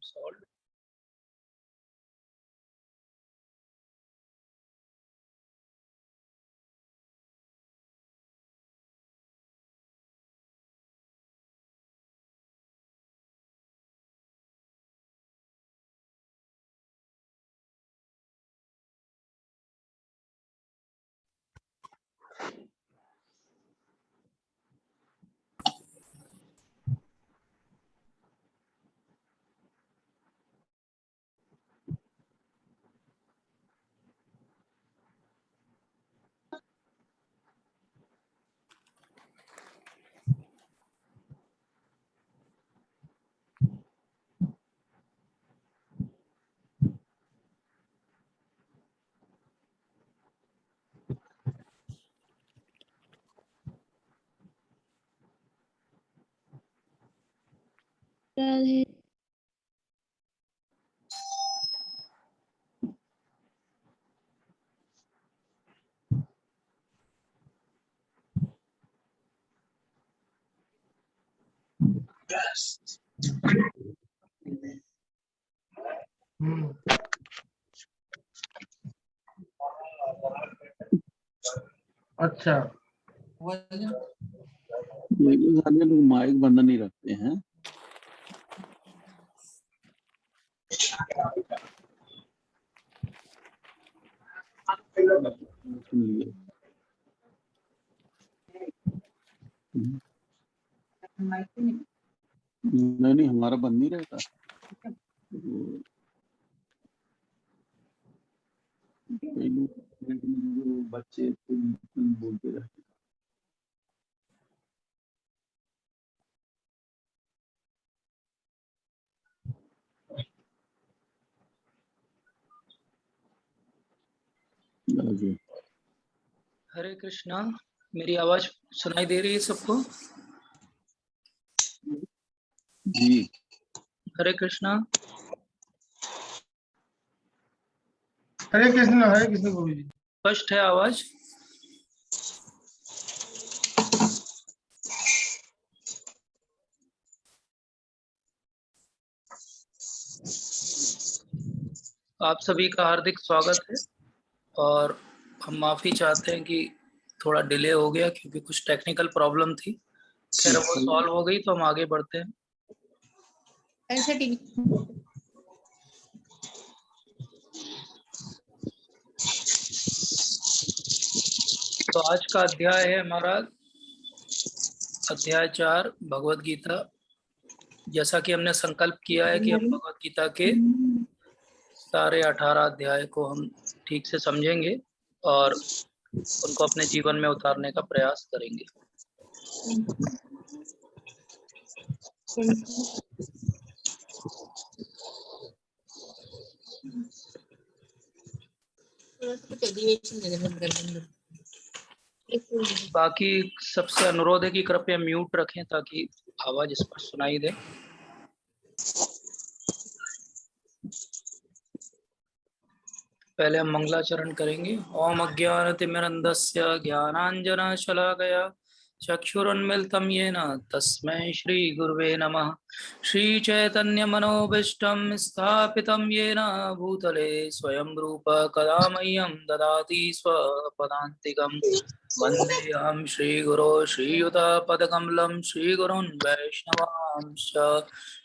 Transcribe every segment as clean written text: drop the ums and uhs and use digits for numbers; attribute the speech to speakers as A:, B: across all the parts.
A: solved.
B: Radhe.
C: अच्छा,
D: सारे लोग माइक बंद नहीं रखते हैं। नहीं, हमारा बंद नहीं रहता। कई लोग बच्चे बोलते रहते।
A: हरे कृष्णा। मेरी आवाज सुनाई दे रही है सबको?
D: जी।
A: हरे कृष्णा।
C: हरे कृष्ण गोविंद जी।
A: स्पष्ट है आवाज? आप सभी का हार्दिक स्वागत है और हम माफी चाहते हैं कि थोड़ा डिले हो गया क्योंकि कुछ टेक्निकल प्रॉब्लम थी। खैर वो सॉल्व हो गई तो हम आगे बढ़ते हैं। तो आज का अध्याय है हमारा अध्याय 4 भगवत गीता। जैसा कि हमने संकल्प किया है कि हम भगवत गीता के सारे 18 अध्याय को हम ठीक से समझेंगे और उनको अपने जीवन में उतारने का प्रयास करेंगे। बाकी सबसे अनुरोध है कि कृपया म्यूट रखें ताकि आवाज स्पष्ट सुनाई दे। पहले हम मंगलाचरण करेंगे। ओम अज्ञानतिमिरन्धस्य ज्ञानाञ्जनशलाकया चक्षुरुन्मिलितं येन तस्मै श्री गुरुवे नमः। श्रीचैतन्यमनोभीष्टं स्थापितं येन भूतले स्वयं रूप कदा मह्यं ददाति स्वपदान्तिकं। वन्देऽहं श्रीगुरो श्रीयुतपदकमलं श्रीगुरुन् वैष्णवांश्च।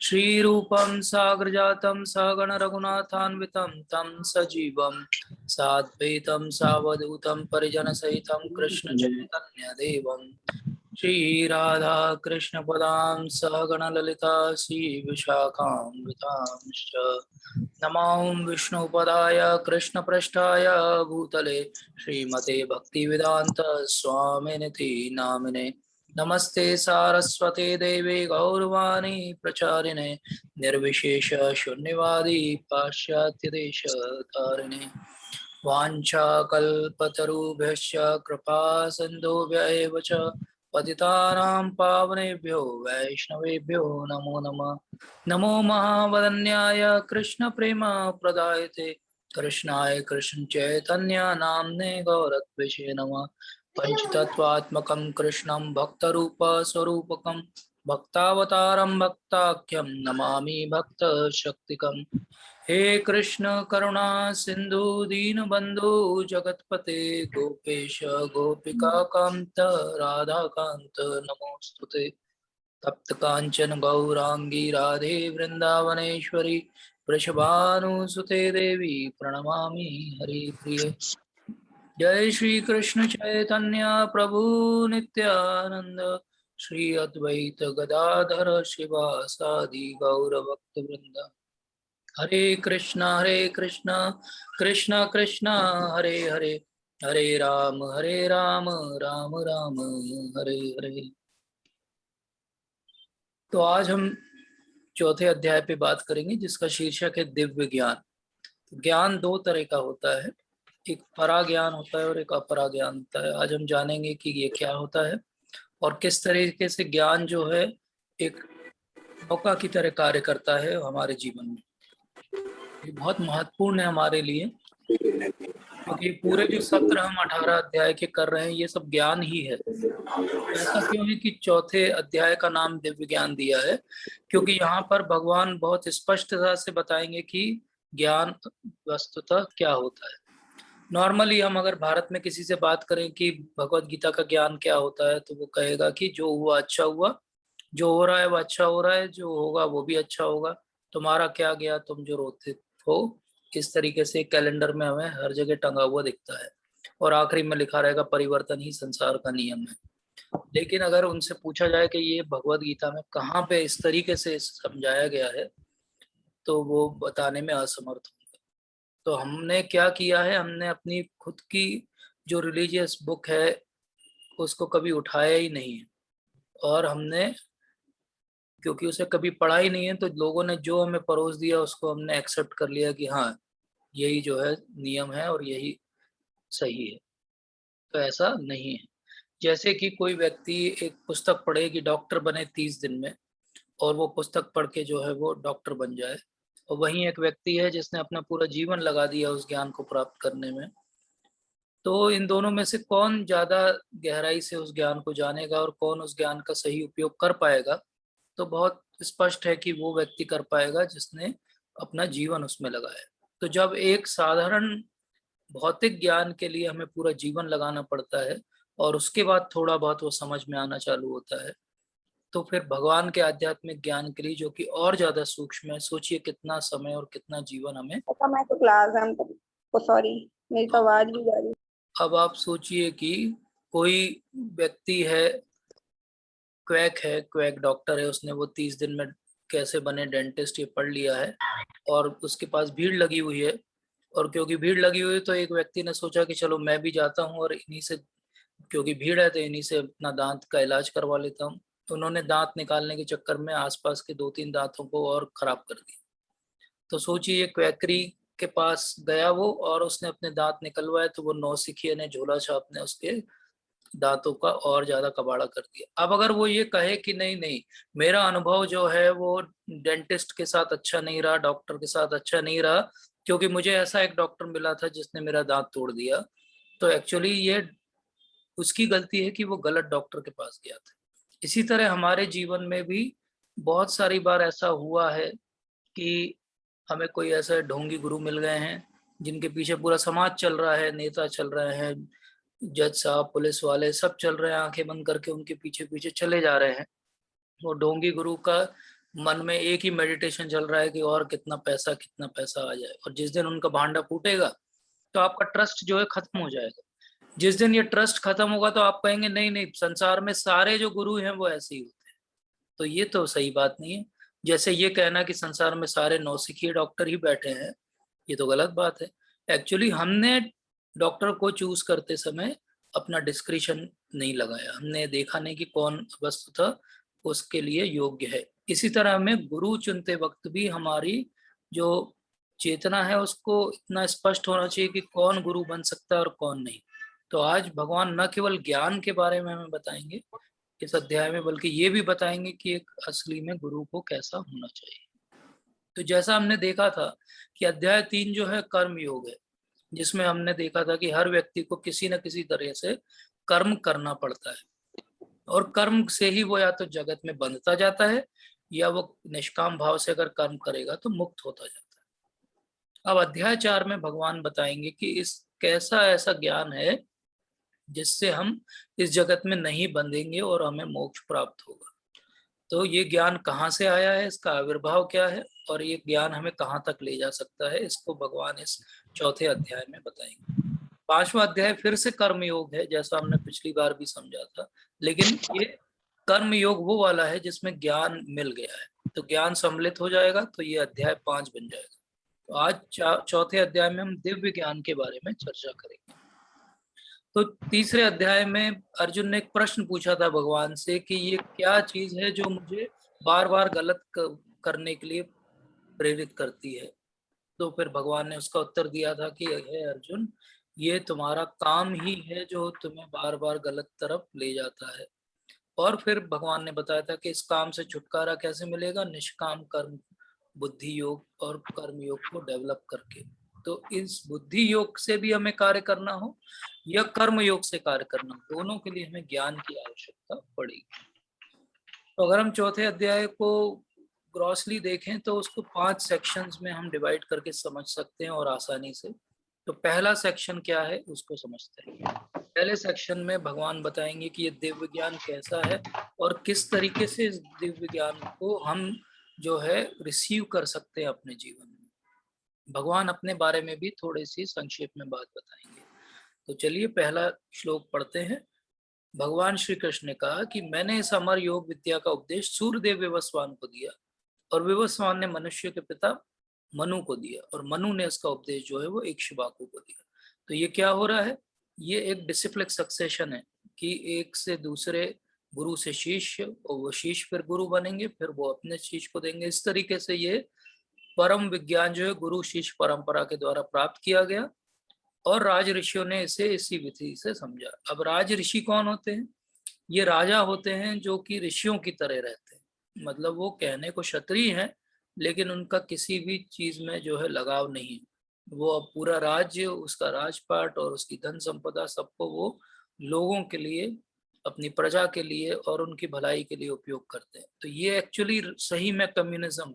A: श्रीरूपं साग्रजातं सगण रघुनाथान्वितं तं सजीवं साद्वैतं सावधूतं परिजनसहितं कृष्णचैतन्यदेवं श्रीराधा कृष्णपदां सहगण ललिता श्रीविशाखान्वितांश्च। नमो विष्णुपदाय कृष्णपृष्ठाय भूतले श्रीमते भक्तिवेदान्त स्वामिनिति नामिने। नमस्ते सारस्वते देवे गौरवाणी प्रचारिणे निर्विशेष शून्यवादी पाश्चात्य देश तारिणे। वाञ्छाकल्पतरुभ्यश्च कृपा सिन्धुभ्य एव च पतितानां पावनेभ्यो वैष्णवेभ्यो नमो नमः। नमो महावदन्याय कृष्णप्रेमप्रदायते कृष्णाय कृष्णचैतन्य नाम्ने गौरत्विषे नमः। पंचतत्वात्मकं कृष्णं भक्तरूपस्वरूपकं भक्तावतारं भक्ताख्यं नमामि भक्त शक्तिकम्। हे कृष्ण करुणा सिंधु दीनबंधु जगतपते गोपेश गोपिका कांत राधा कांत नमोस्तुते। तप्त कांचन गौरांगी राधे वृंदावनेश्वरी वृषभानुसुते देवी प्रणमामि हरिप्रिये। जय श्री कृष्ण चैतन्य प्रभु नित्यानंद श्री अद्वैत गदाधर शिवासादि गौर भक्त वृंद। हरे कृष्णा कृष्ण कृष्ण हरे हरे, हरे राम राम राम हरे हरे। तो आज हम चौथे अध्याय पे बात करेंगे जिसका शीर्षक है दिव्य ज्ञान। ज्ञान दो तरह का होता है, एक परा ज्ञान होता है और एक अपरा ज्ञान होता है। आज हम जानेंगे कि ये क्या होता है और किस तरीके से ज्ञान जो है एक नौका की तरह कार्य करता है हमारे जीवन में। ये बहुत महत्वपूर्ण है हमारे लिए, क्योंकि पूरे जो सत्र हम 18 अध्याय के कर रहे हैं ये सब ज्ञान ही है। ऐसा क्यों है कि चौथे अध्याय का नाम दिव्य ज्ञान दिया है? क्योंकि यहाँ पर भगवान बहुत स्पष्टता से बताएंगे कि ज्ञान वस्तुतः क्या होता है। नॉर्मली हम अगर भारत में किसी से बात करें कि भगवत गीता का ज्ञान क्या होता है, तो वो कहेगा कि जो हुआ अच्छा हुआ, जो हो रहा है वो अच्छा हो रहा है, जो होगा वो भी अच्छा होगा, तुम्हारा क्या गया, तुम जो रोते हो। इस तरीके से कैलेंडर में हमें हर जगह टंगा हुआ दिखता है और आखिरी में लिखा रहेगा परिवर्तन ही संसार का नियम है। लेकिन अगर उनसे पूछा जाए कि ये भगवत गीता में कहाँ पे इस तरीके से समझाया गया है, तो वो बताने में असमर्थ होंगे। तो हमने क्या किया है, हमने अपनी खुद की जो रिलीजियस बुक है उसको कभी उठाया ही नहीं है, और हमने क्योंकि उसे कभी पढ़ा ही नहीं है, तो लोगों ने जो हमें परोस दिया उसको हमने एक्सेप्ट कर लिया कि हाँ यही जो है नियम है और यही सही है। तो ऐसा नहीं है। जैसे कि कोई व्यक्ति एक पुस्तक पढ़े कि डॉक्टर बने 30 दिन में, और वो पुस्तक पढ़ के जो है वो डॉक्टर बन जाए, और वहीं एक व्यक्ति है जिसने अपना पूरा जीवन लगा दिया उस ज्ञान को प्राप्त करने में। तो इन दोनों में से कौन ज्यादा गहराई से उस ज्ञान को जानेगा और कौन उस ज्ञान का सही उपयोग कर पाएगा? तो बहुत स्पष्ट है कि वो व्यक्ति कर पाएगा जिसने अपना जीवन उसमें लगाया। तो जब एक साधारण भौतिक ज्ञान के लिए हमें पूरा जीवन लगाना पड़ता है और उसके बाद थोड़ा बहुत वो समझ में आना चालू होता है, तो फिर भगवान के आध्यात्मिक ज्ञान के लिए जो कि और ज्यादा सूक्ष्म है, सोचिए कितना समय और कितना जीवन हमें।
B: मैं तो क्लास है तो सॉरी, मेरी तो आवाज भी जा रही।
A: अब आप सोचिए कि कोई व्यक्ति है, क्वैक है, क्वैक डॉक्टर है, उसने वो 30 दिन में कैसे बने डेंटिस्ट ये पढ़ लिया है और उसके पास भीड़ लगी हुई है। और क्योंकि भीड़ लगी हुई है तो एक व्यक्ति ने सोचा कि चलो मैं भी जाता हूँ और इन्हीं से, क्योंकि भीड़ है तो इन्हीं से अपना दांत का इलाज करवा लेता हूँ। तो उन्होंने दांत निकालने के चक्कर में आसपास के 2-3 दांतों को और खराब कर दिया। तो सोचिए क्वैकरी के पास गया वो और उसने अपने दांत निकलवाए, तो वो नौसिखिए ने झोला छाप ने उसके दांतों का और ज्यादा कबाड़ा कर दिया। अब अगर वो ये कहे कि नहीं नहीं, मेरा अनुभव जो है वो डेंटिस्ट के साथ अच्छा नहीं रहा, डॉक्टर के साथ अच्छा नहीं रहा, क्योंकि मुझे ऐसा एक डॉक्टर मिला था जिसने मेरा दांत तोड़ दिया, तो एक्चुअली ये उसकी गलती है कि वो गलत डॉक्टर के पास गया था। इसी तरह हमारे जीवन में भी बहुत सारी बार ऐसा हुआ है कि हमें कोई ऐसे ढोंगी गुरु मिल गए हैं जिनके पीछे पूरा समाज चल रहा है, नेता चल रहे हैं, जज साहब, पुलिस वाले सब चल रहे हैं, आंखें बंद करके उनके पीछे पीछे चले जा रहे हैं। वो ढोंगी गुरु का मन में एक ही मेडिटेशन चल रहा है कि और कितना पैसा आ जाए, और जिस दिन उनका भांडा फूटेगा तो आपका ट्रस्ट जो है खत्म हो जाएगा। जिस दिन ये ट्रस्ट खत्म होगा तो आप कहेंगे नहीं नहीं, संसार में सारे जो गुरु हैं वो ऐसे ही होते हैं। तो ये तो सही बात नहीं है। जैसे ये कहना कि संसार में सारे नौसिखिए डॉक्टर ही बैठे हैं, ये तो गलत बात है। एक्चुअली हमने डॉक्टर को चूज करते समय अपना डिस्क्रिशन नहीं लगाया, हमने देखा नहीं कि कौन वस्तुतः उसके लिए योग्य है। इसी तरह हमें गुरु चुनते वक्त भी हमारी जो चेतना है उसको इतना स्पष्ट होना चाहिए कि कौन गुरु बन सकता है और कौन नहीं। तो आज भगवान न केवल ज्ञान के बारे में हमें बताएंगे इस अध्याय में, बल्कि ये भी बताएंगे कि एक असली में गुरु को कैसा होना चाहिए। तो जैसा हमने देखा था कि अध्याय 3 जो है कर्म योग है, जिसमें हमने देखा था कि हर व्यक्ति को किसी न किसी तरह से कर्म करना पड़ता है। और कर्म से ही वो या तो जगत में बंधता जाता है या वो निष्काम भाव से अगर कर्म करेगा तो मुक्त होता जाता है। अब अध्याय 4 में भगवान बताएंगे कि इस कैसा ऐसा ज्ञान है जिससे हम इस जगत में नहीं बंधेंगे और हमें मोक्ष प्राप्त होगा। तो ये ज्ञान कहाँ से आया है, इसका आविर्भाव क्या है और ये ज्ञान हमें कहाँ तक ले जा सकता है, इसको भगवान इस चौथे अध्याय में बताएंगे। 5वां अध्याय फिर से कर्म योग है, जैसा हमने पिछली बार भी समझा था, लेकिन ये कर्म योग वो वाला है जिसमें ज्ञान मिल गया है, तो ज्ञान सम्मिलित हो जाएगा तो ये अध्याय 5 बन जाएगा। तो आज चौथे अध्याय में हम दिव्य ज्ञान के बारे में चर्चा करेंगे। तो तीसरे अध्याय में अर्जुन ने एक प्रश्न पूछा था भगवान से कि ये क्या चीज है जो मुझे बार बार गलत करने के लिए प्रेरित करती है। तो फिर भगवान ने उसका उत्तर दिया था कि हे अर्जुन, ये तुम्हारा काम ही है जो तुम्हें बार बार गलत तरफ ले जाता है। और फिर भगवान ने बताया था कि इस काम से छुटकारा कैसे मिलेगा, निष्काम कर्म बुद्धि योग और कर्म योग को डेवलप करके। तो इस बुद्धि योग से भी हमें कार्य करना हो या कर्म योग से कार्य करना हो, दोनों के लिए हमें ज्ञान की आवश्यकता पड़ेगी। तो अगर हम चौथे अध्याय को ग्रॉसली देखें तो उसको 5 सेक्शंस में हम डिवाइड करके समझ सकते हैं और आसानी से। तो पहला सेक्शन क्या है उसको समझते हैं। पहले सेक्शन में भगवान बताएंगे कि ये दिव्य ज्ञान कैसा है और किस तरीके से इस दिव्य ज्ञान को हम जो है रिसीव कर सकते हैं अपने जीवन में। भगवान अपने बारे में भी थोड़ी सी संक्षेप में बात बताएंगे। तो चलिए पहला श्लोक पढ़ते हैं। भगवान श्री कृष्ण ने कहा कि मैंने इस अमर योग विद्या का उपदेश सूर्यदेव विवस्वान को दिया और विवस्वान ने मनुष्य के पिता मनु को दिया और मनु ने इसका उपदेश जो है वो इक्ष्वाकु को दिया। तो ये क्या हो रहा है, ये एक डिसिप्लिक सक्सेशन है कि एक से दूसरे गुरु से शिष्य और वो शिष्य फिर गुरु बनेंगे, फिर वो अपने शिष्य को देंगे। इस तरीके से ये परम विज्ञान जो है गुरु शिष्य परंपरा के द्वारा प्राप्त किया गया और राज ऋषियों ने इसे इसी विधि से समझा। अब राज ऋषि कौन होते हैं? ये राजा होते हैं जो कि ऋषियों की तरह रहते हैं, मतलब वो कहने को क्षत्रिय हैं लेकिन उनका किसी भी चीज में जो है लगाव नहीं है। वो अब पूरा राज्य, उसका राजपाट और उसकी धन संपदा सबको वो लोगों के लिए, अपनी प्रजा के लिए और उनकी भलाई के लिए उपयोग करते हैं। तो ये एक्चुअली सही में कम्युनिज्म,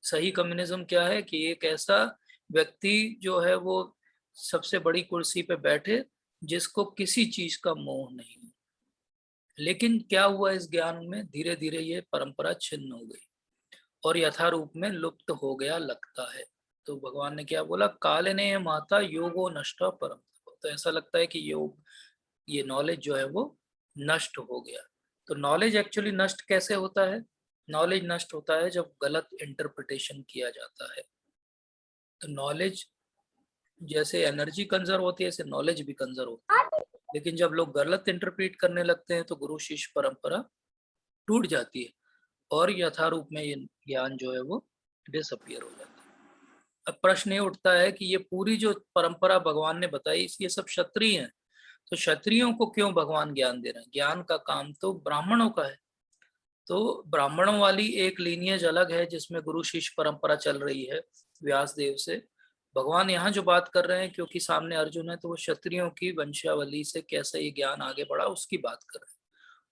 A: सही कम्युनिज्म क्या है कि एक ऐसा व्यक्ति जो है वो सबसे बड़ी कुर्सी पे बैठे जिसको किसी चीज का मोह नहीं है। लेकिन क्या हुआ, इस ज्ञान में धीरे धीरे ये परंपरा छिन्न हो गई और यथारूप में लुप्त हो गया लगता है। तो भगवान ने क्या बोला, काले ने माता योगो नष्ट परम। तो ऐसा लगता है कि योग, ये नॉलेज जो है वो नष्ट हो गया। तो नॉलेज एक्चुअली नष्ट कैसे होता है? नॉलेज नष्ट होता है जब गलत इंटरप्रिटेशन किया जाता है। तो नॉलेज जैसे एनर्जी कंजर्व होती है, ऐसे नॉलेज भी कंजर्व होती है। लेकिन जब लोग गलत इंटरप्रेट करने लगते हैं तो गुरु शिष्य परंपरा टूट जाती है और यथारूप में ये ज्ञान जो है वो डिसअपियर हो जाता है। अब प्रश्न ये उठता है कि ये पूरी जो परंपरा भगवान ने बताई, ये सब क्षत्रिय हैं, तो क्षत्रियों को क्यों भगवान ज्ञान दे रहे हैं? ज्ञान का काम तो ब्राह्मणों का है। तो ब्राह्मणों वाली एक लीनियज अलग है जिसमें गुरु शिष्य परंपरा चल रही है व्यास देव से। भगवान यहाँ जो बात कर रहे हैं, क्योंकि सामने अर्जुन है, तो वो क्षत्रियों की वंशावली से कैसे ये ज्ञान आगे बढ़ा उसकी बात कर रहे हैं।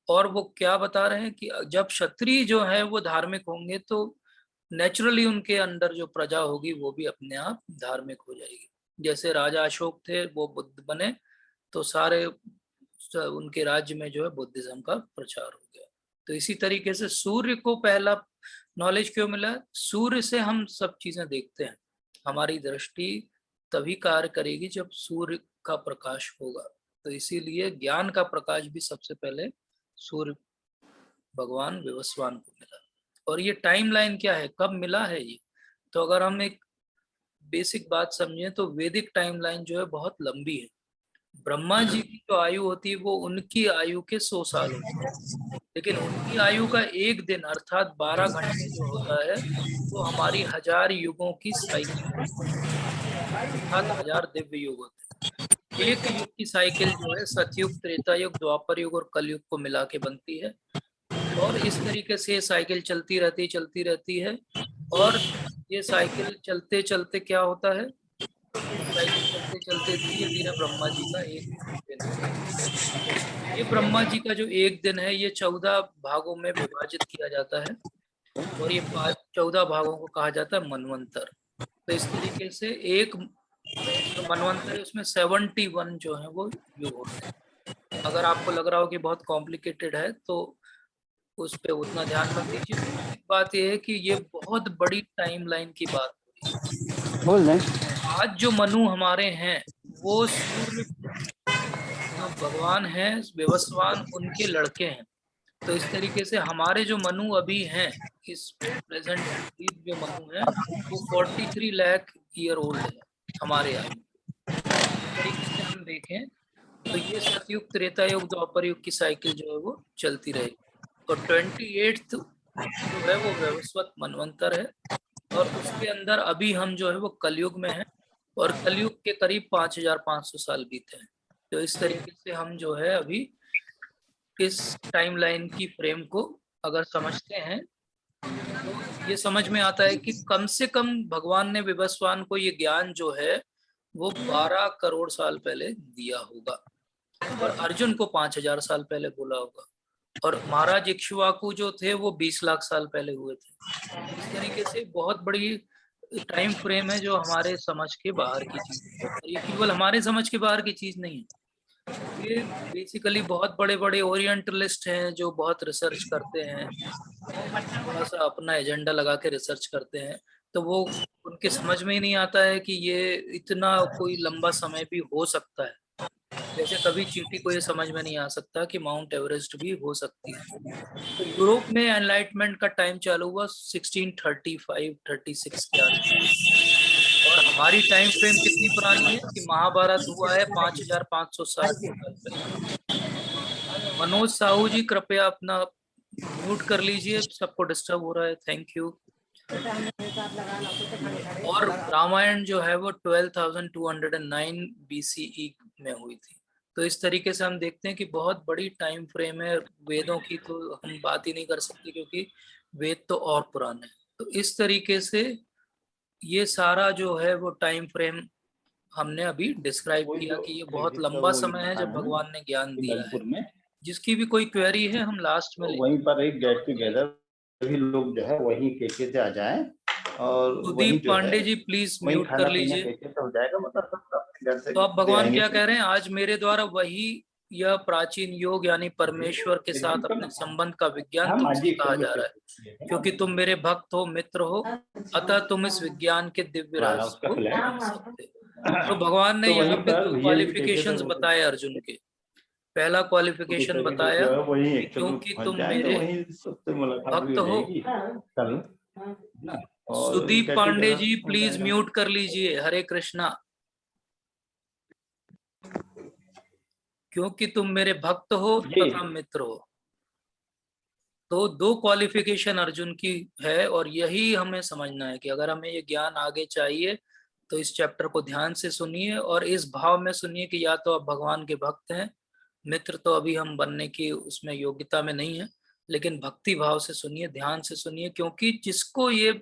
A: और वो क्या बता रहे हैं कि जब क्षत्रिय जो है वो धार्मिक होंगे तो नेचुरली उनके अंदर जो प्रजा होगी वो भी अपने आप धार्मिक हो जाएगी। जैसे राजा अशोक थे, वो बुद्ध बने तो सारे उनके राज्य में जो है बुद्धिज्म का प्रचार हो गया। तो इसी तरीके से सूर्य को पहला नॉलेज क्यों मिला? सूर्य से हम सब चीजें देखते हैं, हमारी दृष्टि तभी कार्य करेगी जब सूर्य का प्रकाश होगा। तो इसीलिए ज्ञान का प्रकाश भी सबसे पहले सूर्य भगवान विवस्वान को मिला। और ये टाइमलाइन क्या है, कब मिला है ये? तो अगर हम एक बेसिक बात समझें तो वैदिक टाइमलाइन जो है बहुत लंबी है। ब्रह्मा जी की जो आयु होती है वो उनकी आयु के 100 साल होती है, लेकिन उनकी आयु का एक दिन अर्थात 12 घंटे जो होता है वो हमारी 1000 युगों की साइकिल, अर्थात 1000 दिव्य युग होते हैं। एक युग की साइकिल जो है सतयुग, त्रेता युग, द्वापर युग और कलयुग को मिला के बनती है। और इस तरीके से साइकिल चलती रहती है। और ये साइकिल चलते चलते क्या होता है, साइकिल चलते चलते धीरे धीरे ब्रह्मा जी का एक दिन, ये ब्रह्मा जी का जो एक दिन है ये 14 भागों में विभाजित किया जाता है और ये 14 भागों को कहा जाता है मनवंतर। तो इस तरीके से एक जो मनवंतर है उसमें 71 जो है वो युग होते हैं। अगर आपको लग रहा हो कि बहुत कॉम्प्लिकेटेड है तो उस पे उतना ध्यान मत दीजिए। एक बात ये है कि ये बहुत बड़ी टाइमलाइन की बात है।
D: बोल रहे
A: आज जो मनु हमारे हैं वो सूर्य भगवान हैं विवस्वान उनके लड़के हैं। तो इस तरीके से हमारे जो मनु अभी हैं इस प्रेजेंट जो मनु हैं वो 43 लाख ईयर ओल्ड है हमारे आयु। इस तरीके से हम देखें तो ये सतयुग त्रेता युग द्वापर युग की साइकिल जो है वो चलती रहेगी। और 28th जो है वो वैवस्वत मनवंतर है और उसके अंदर अभी हम जो है वो कलयुग में हैं और कलयुग के करीब 5500 साल बीते हैं। तो इस तरीके से हम जो है अभी इस टाइमलाइन की फ्रेम को अगर समझते हैं तो ये समझ में आता है कि कम से कम भगवान ने विवस्वान को ये ज्ञान जो है वो 12 करोड़ साल पहले दिया होगा और अर्जुन को 5000 साल पहले बोला होगा और महाराज इक्ष्वाकु जो थे वो 20 लाख साल पहले हुए थे। इस तरीके से बहुत बड़ी टाइम फ्रेम है जो हमारे समझ के बाहर की चीज है। ये केवल हमारे समझ के बाहर की चीज नहीं है, ये बेसिकली बहुत बड़े बड़े ओरिएंटलिस्ट हैं जो बहुत रिसर्च करते हैं, थोड़ा सा अपना एजेंडा लगा के रिसर्च करते हैं तो वो उनके समझ में ही नहीं आता है कि ये इतना कोई लंबा समय भी हो सकता है। जैसे कभी चींटी को ये समझ में नहीं आ सकता कि माउंट एवरेस्ट भी हो सकती है। तो यूरोप में एनलाइटमेंट का टाइम चालू हुआ 1635-36 के आसपास और हमारी टाइम फ्रेम कितनी पुरानी है कि महाभारत हुआ है 5560 साल पहले। मनोज साहू जी कृपया अपना म्यूट कर लीजिए, सबको डिस्टर्ब हो रहा है। Thank you. और रामायण जो है वो 12,209 BCE में हुई थी। तो इस तरीके से हम देखते हैं कि बहुत बड़ी टाइम फ्रेम है। वेदों की तो हम बात ही नहीं कर सकते क्योंकि वेद तो और पुराने हैं। तो इस तरीके से ये सारा जो है वो टाइम फ्रेम हमने अभी डिस्क्राइब किया कि ये बहुत लंबा समय है जब भगवान ने ज्ञान दिया है। जिसकी भी कोई क्वेरी है हम लास्ट में
E: वहीं पर एक गेट टुगेदर सभी लोग जो है वहीं केके से आ जाएं और
A: सुदीप पांडे जी प्लीज म्यूट कर लीजिए।
E: हो जाएगा, मतलब सब अपने घर से
A: तो आप भगवान क्या कह रहे हैं, आज मेरे द्वारा वही यह प्राचीन योग यानी परमेश्वर के साथ अपने संबंध का विज्ञान तुमसे कहा जा रहा है क्योंकि तुम मेरे भक्त हो, मित्र हो, अतः तुम इस विज्ञान के दिव्य रहस्य को जान सकते हो। तो भगवान ने यहाँ पे 2 क्वालिफिकेशंस बताए अर्जुन के। पहला क्वालिफिकेशन बताया क्योंकि तुम मेरे भक्त हो। सुदीप पांडे जी प्लीज म्यूट कर लीजिए। हरे कृष्णा। क्योंकि तुम मेरे भक्त हो तथा मित्र हो। तो 2 क्वालिफिकेशन अर्जुन की है और यही हमें समझना है कि अगर हमें ये ज्ञान आगे चाहिए तो इस चैप्टर को ध्यान से सुनिए और इस भाव में सुनिए कि या तो आप भगवान के भक्त हैं, मित्र तो अभी हम बनने की उसमें योग्यता में नहीं है, लेकिन भक्ति भाव से सुनिए, ध्यान से सुनिए, क्योंकि जिसको ये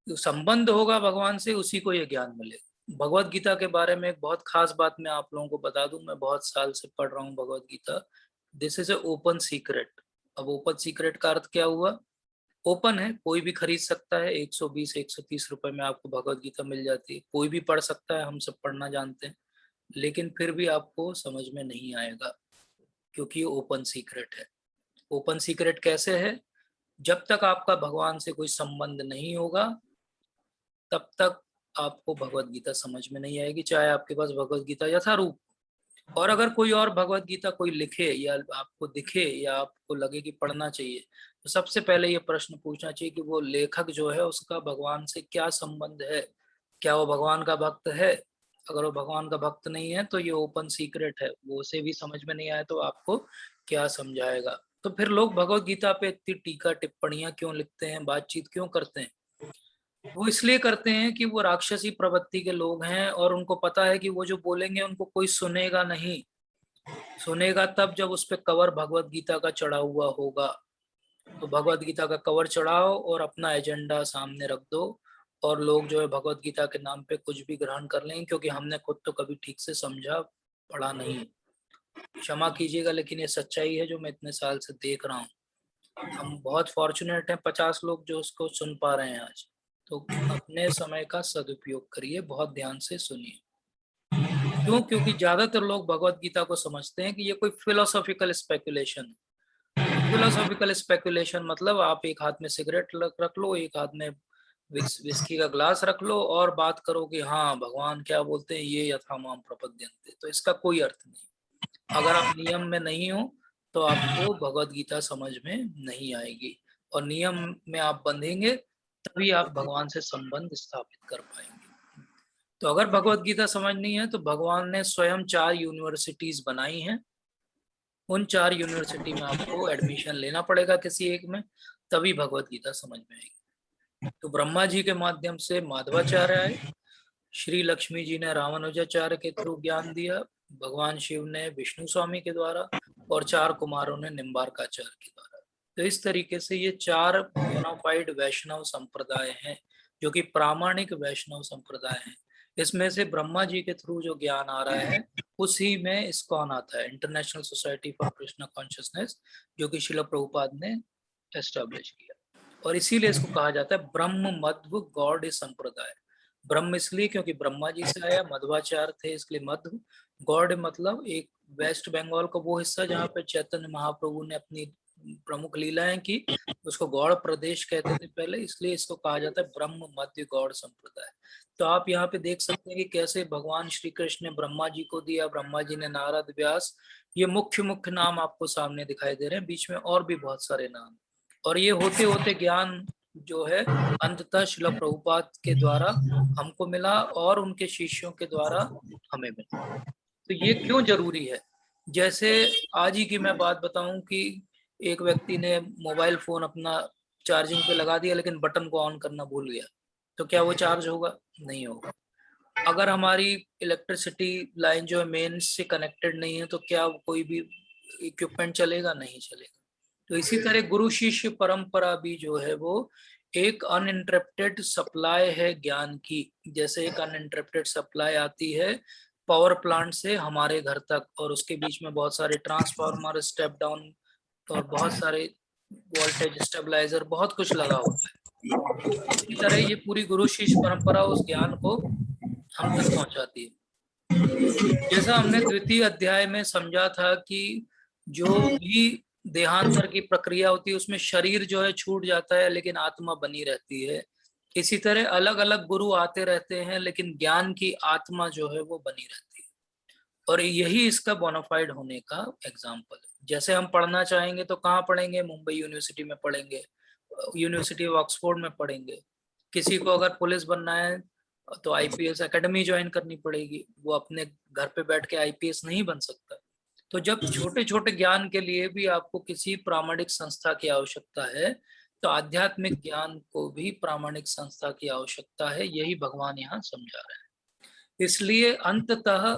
A: संबंध होगा भगवान से उसी को ये ज्ञान मिलेगा। भगवत गीता के बारे में एक बहुत खास बात मैं आप लोगों को बता दूं, मैं बहुत साल से पढ़ रहा हूँ Bhagwat Gita. This is a open secret. अब ओपन सीक्रेट का अर्थ क्या हुआ? ओपन है, कोई भी खरीद सकता है। 120-130 रुपए में आपको भगवत गीता मिल जाती है, कोई भी पढ़ सकता है, हम सब पढ़ना जानते हैं, लेकिन फिर भी आपको समझ में नहीं आएगा क्योंकि ये ओपन सीक्रेट है। ओपन सीक्रेट कैसे है? जब तक आपका भगवान से कोई संबंध नहीं होगा तब तक आपको भगवत गीता समझ में नहीं आएगी, चाहे आपके पास भगवत गीता यथारूप। और अगर कोई और भगवत गीता कोई लिखे या आपको दिखे या आपको लगे कि पढ़ना चाहिए, तो सबसे पहले ये प्रश्न पूछना चाहिए कि वो लेखक जो है उसका भगवान से क्या संबंध है, क्या वो भगवान का भक्त है। अगर वो भगवान का भक्त नहीं है तो ये ओपन सीक्रेट है, वो उसे भी समझ में नहीं आया तो आपको क्या समझाएगा। तो फिर लोग भगवत गीता पे इतनी टीका टिप्पणियां क्यों लिखते हैं, बातचीत क्यों करते हैं? वो इसलिए करते हैं कि वो राक्षसी प्रवृत्ति के लोग हैं और उनको पता है कि वो जो बोलेंगे उनको कोई सुनेगा नहीं। सुनेगा तब जब उस पे कवर भगवत गीता का चढ़ा हुआ होगा। तो भगवत गीता का कवर चढ़ाओ और अपना एजेंडा सामने रख दो और लोग जो है भगवत गीता के नाम पे कुछ भी ग्रहण कर लेंगे, क्योंकि हमने खुद तो कभी ठीक से समझा पढ़ा नहीं। क्षमा कीजिएगा, लेकिन ये सच्चाई है जो मैं इतने साल से देख रहा हूँ। हम बहुत फॉर्चुनेट हैं, 50 लोग जो उसको सुन पा रहे हैं आज। तो अपने समय का सदुपयोग करिए, बहुत ध्यान से सुनिए। क्यों? क्योंकि ज्यादातर लोग भगवत गीता को समझते हैं कि ये कोई फिलोसॉफिकल स्पेकुलेशन है। फिलोसॉफिकल स्पेकुलेशन मतलब आप एक हाथ में सिगरेट रख लो, एक हाथ में विस्की का ग्लास रख लो और बात करो कि हाँ भगवान क्या बोलते हैं, ये यथामाम प्रपद्यन्ते। तो इसका कोई अर्थ नहीं। अगर आप नियम में नहीं हो तो आपको भगवत गीता समझ में नहीं आएगी, और नियम में आप बंधेंगे तभी आप भगवान से संबंध स्थापित कर पाएंगे। तो अगर भगवत गीता समझनी है तो भगवान ने स्वयं 4 यूनिवर्सिटीज बनाई हैं। उन 4 यूनिवर्सिटी में आपको एडमिशन लेना पड़ेगा किसी एक में, तभी भगवत गीता समझ में आएगी। तो ब्रह्मा जी के माध्यम से माधवाचार्य आए, श्री लक्ष्मी जी ने रामानुजाचार्य के थ्रू ज्ञान दिया, भगवान शिव ने विष्णु स्वामी के द्वारा, और 4 कुमारों ने निम्बार्काचार्य के द्वारा। तो इस तरीके से ये 4 बोनाफाइड वैष्णव संप्रदाय हैं, जो कि प्रामाणिक वैष्णव संप्रदाय हैं। इसमें से ब्रह्मा जी के थ्रू जो ज्ञान आ रहा है उसी में इस्कॉन आता है, international society for Krishna consciousness, जो कि श्रील प्रभुपाद ने एस्टेब्लिश किया। और इसीलिए इसको कहा जाता है ब्रह्म मध्व गॉड संप्रदाय। ब्रह्म इसलिए क्योंकि ब्रह्मा जी से आया, मध्वाचार्य थे इसलिए मध्व। गॉड मतलब एक वेस्ट बंगाल का वो हिस्सा जहाँ पे चैतन्य महाप्रभु ने अपनी प्रमुख लीलाएं की, उसको गौड़ प्रदेश कहते थे पहले, इसलिए इसको कहा जाता है ब्रह्म मध्य गौड़ संप्रदाय। तो आप यहाँ पे देख सकते हैं कि कैसे भगवान श्री कृष्ण ने ब्रह्मा जी को दिया, ब्रह्मा जी ने नारद, व्यास, ये मुख्य मुख्य नाम आपको सामने दिखाई दे रहे हैं, बीच में और भी बहुत सारे नाम। और ये होते होते ज्ञान जो है अंततः श्रील प्रभुपाद के द्वारा हमको मिला और उनके शिष्यों के द्वारा हमें मिला। तो ये क्यों जरूरी है? जैसे आज ही की मैं बात बताऊं कि एक व्यक्ति ने मोबाइल फोन अपना चार्जिंग पे लगा दिया लेकिन बटन को ऑन करना भूल गया, तो क्या वो चार्ज होगा? नहीं होगा। अगर हमारी इलेक्ट्रिसिटी लाइन जो है मेन से कनेक्टेड नहीं है तो क्या कोई भी इक्विपमेंट चलेगा? नहीं चलेगा। तो इसी तरह गुरु शिष्य परंपरा भी जो है वो एक अनइंटरप्टेड सप्लाई है ज्ञान की। जैसे एक अनइंटरप्टेड सप्लाई आती है पावर प्लांट से हमारे घर तक, और उसके बीच में बहुत सारे ट्रांसफार्मर, स्टेप डाउन और बहुत सारे वोल्टेज स्टेबलाइजर, बहुत कुछ लगा होता है। इसी तरह ये पूरी गुरु शिष्य परंपरा उस ज्ञान को हम तक पहुंचाती है। जैसा हमने द्वितीय अध्याय में समझा था कि जो भी देहांतर की प्रक्रिया होती है उसमें शरीर जो है छूट जाता है लेकिन आत्मा बनी रहती है। इसी तरह अलग अलग गुरु आते रहते हैं लेकिन ज्ञान की आत्मा जो है वो बनी रहती है, और यही इसका बोनाफाइड होने का एग्जाम्पल है। जैसे हम पढ़ना चाहेंगे तो कहाँ पढ़ेंगे? मुंबई यूनिवर्सिटी में पढ़ेंगे, यूनिवर्सिटी ऑफ ऑक्सफोर्ड में पढ़ेंगे। किसी को अगर पुलिस बनना है तो आईपीएस एकेडमी ज्वाइन करनी पड़ेगी, वो अपने घर पे बैठ के आईपीएस नहीं बन सकता। तो जब छोटे छोटे ज्ञान के लिए भी आपको किसी प्रामाणिक संस्था की आवश्यकता है, तो आध्यात्मिक ज्ञान को भी प्रामाणिक संस्था की आवश्यकता है। यही भगवान यहाँ समझा रहे हैं। इसलिए अंततः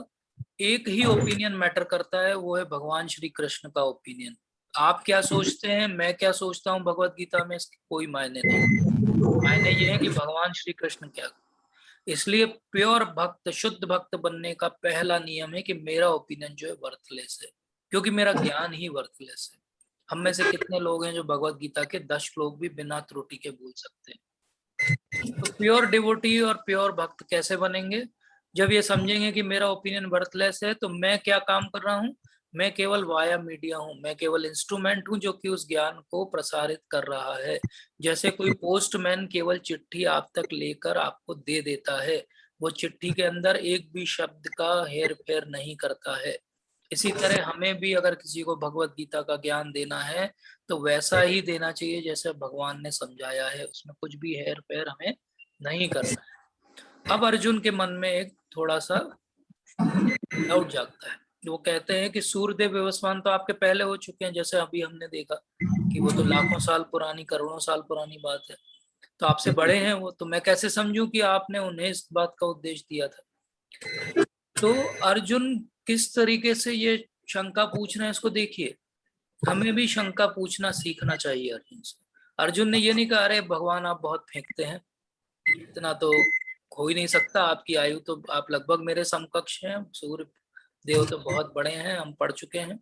A: एक ही ओपिनियन मैटर करता है, वो है भगवान श्री कृष्ण का ओपिनियन। आप क्या सोचते हैं, मैं क्या सोचता हूँ भगवत गीता में, इसके कोई मायने नहीं। मायने ये है कि भगवान श्री कृष्ण क्या। इसलिए प्योर भक्त, शुद्ध भक्त बनने का पहला नियम है कि मेरा ओपिनियन जो है वर्थलेस है, क्योंकि मेरा ज्ञान ही वर्थलेस है। हम में से कितने लोग हैं जो भगवत गीता के 10 श्लोक भी बिना त्रुटि के बोल सकते हैं? तो प्योर डिवोटी और प्योर भक्त कैसे बनेंगे? जब ये समझेंगे कि मेरा ओपिनियन वर्थलेस है, तो मैं क्या काम कर रहा हूँ? मैं केवल वाया मीडिया हूँ, मैं केवल इंस्ट्रूमेंट हूँ जो कि उस ज्ञान को प्रसारित कर रहा है। जैसे कोई पोस्टमैन केवल चिट्ठी आप तक लेकर आपको दे देता है, वो चिट्ठी के अंदर एक भी शब्द का हेर फेर नहीं करता है। इसी तरह हमें भी अगर किसी को भगवत गीता का ज्ञान देना है तो वैसा ही देना चाहिए जैसे भगवान ने समझाया है, उसमें कुछ भी हेर फेर हमें नहीं करना है। अब अर्जुन के मन में एक थोड़ा सा डाउट जागता है। वो कहते हैं कि सूर्यदेव विवस्वान तो आपके पहले हो चुके हैं, जैसे अभी हमने देखा कि वो तो लाखों साल पुरानी, करोड़ों साल पुरानी बात है, तो आपसे बड़े हैं वो, तो मैं कैसे समझूं कि आपने उन्हें इस बात का उपदेश दिया था? तो अर्जुन किस तरीके से ये शंका पूछ रहे हैं इसको देखिए। हमें भी शंका पूछना सीखना चाहिए अर्जुन से। अर्जुन ने ये नहीं कहा अरे भगवान आप बहुत फेंकते हैं, इतना तो हो ही नहीं सकता, आपकी आयु तो आप लगभग मेरे समकक्ष हैं, सूर्य देव तो बहुत बड़े हैं, हम पढ़ चुके हैं,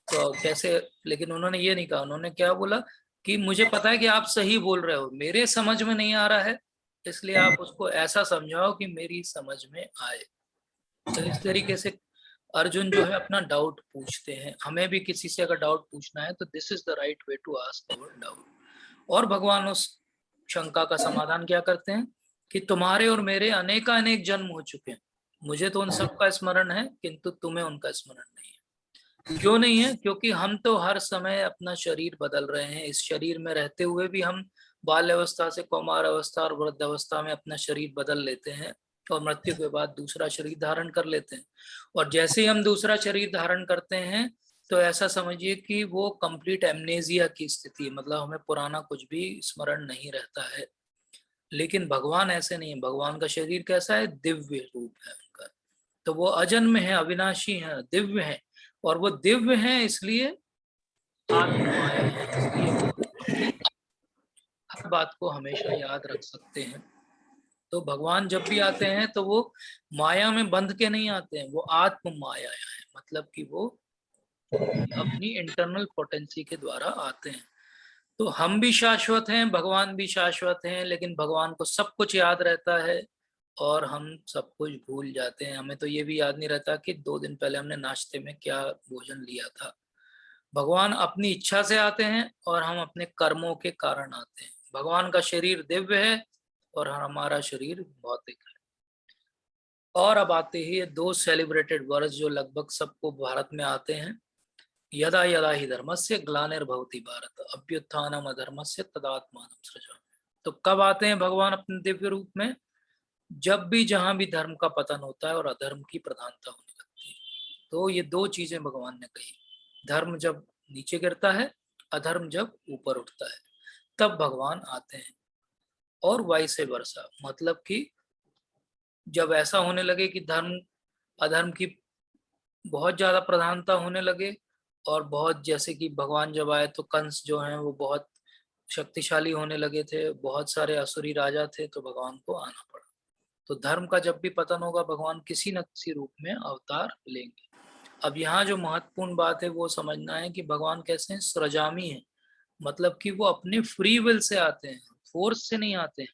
A: तो कैसे। लेकिन उन्होंने ये नहीं कहा, उन्होंने क्या बोला कि मुझे पता है कि आप सही बोल रहे हो, मेरे समझ में नहीं आ रहा है, इसलिए आप उसको ऐसा समझाओ कि मेरी समझ में आए। तो इस तरीके से अर्जुन जो है अपना डाउट पूछते हैं। हमें भी किसी से अगर डाउट पूछना है तो this is the right way to ask our doubt. और भगवान उस शंका का समाधान क्या करते हैं कि तुम्हारे और मेरे अनेकानेक जन्म हो चुके हैं, मुझे तो उन सबका स्मरण है किंतु तुम्हें उनका स्मरण नहीं है। क्यों नहीं है? क्योंकि हम तो हर समय अपना शरीर बदल रहे हैं। इस शरीर में रहते हुए भी हम बाल्य अवस्था से कौमार अवस्था और वृद्ध अवस्था में अपना शरीर बदल लेते हैं और मृत्यु के बाद दूसरा शरीर धारण कर लेते हैं। और जैसे ही हम दूसरा शरीर धारण करते हैं तो ऐसा समझिए कि वो कंप्लीट एमनेजिया की स्थिति, मतलब हमें पुराना कुछ भी स्मरण नहीं रहता है। लेकिन भगवान ऐसे नहीं है। भगवान का शरीर कैसा है? दिव्य रूप है उनका। तो वो अजन्म है, अविनाशी है, दिव्य है। और वो दिव्य है इसलिए आत्ममाया है, इसलिए वो अपनी हर बात को हमेशा याद रख सकते हैं। तो भगवान जब भी आते हैं तो वो माया में बंध के नहीं आते हैं, वो आत्म माया है, मतलब कि वो अपनी इंटरनल पोटेंसी के द्वारा आते हैं। तो हम भी शाश्वत हैं, भगवान भी शाश्वत हैं, लेकिन भगवान को सब कुछ याद रहता है और हम सब कुछ भूल जाते हैं। हमें तो ये भी याद नहीं रहता कि 2 दिन पहले हमने नाश्ते में क्या भोजन लिया था। भगवान अपनी इच्छा से आते हैं और हम अपने कर्मों के कारण आते हैं। भगवान का शरीर दिव्य है और हमारा शरीर भौतिक है। और अब आते ही ये 2 सेलिब्रेटेड वर्ड्स जो लगभग सबको भारत में आते हैं। यदा यदा ही धर्मस्य ग्लानिर्भवति भारत अभ्युत्थानम अधर्मस्य तदात्मानं सृजामि। तो कब आते हैं भगवान अपने दिव्य रूप में? जब भी जहां भी धर्म का पतन होता है और अधर्म की प्रधानता होने लगती है। तो ये 2 चीजें भगवान ने कही, धर्म जब नीचे गिरता है, अधर्म जब ऊपर उठता है, तब भगवान आते हैं। और वाइसे वर्सा, मतलब कि जब ऐसा होने लगे कि धर्म अधर्म की बहुत ज्यादा प्रधानता होने लगे और बहुत, जैसे कि भगवान जब आए तो कंस जो हैं वो बहुत शक्तिशाली होने लगे थे, बहुत सारे असुरी राजा थे, तो भगवान को आना पड़ा। तो धर्म का जब भी पतन होगा भगवान किसी न किसी रूप में अवतार लेंगे। अब यहाँ जो महत्वपूर्ण बात है वो समझना है कि भगवान कैसे हैं? सृजामी है, मतलब कि वो अपने फ्री विल से आते हैं, फोर्स से नहीं आते हैं।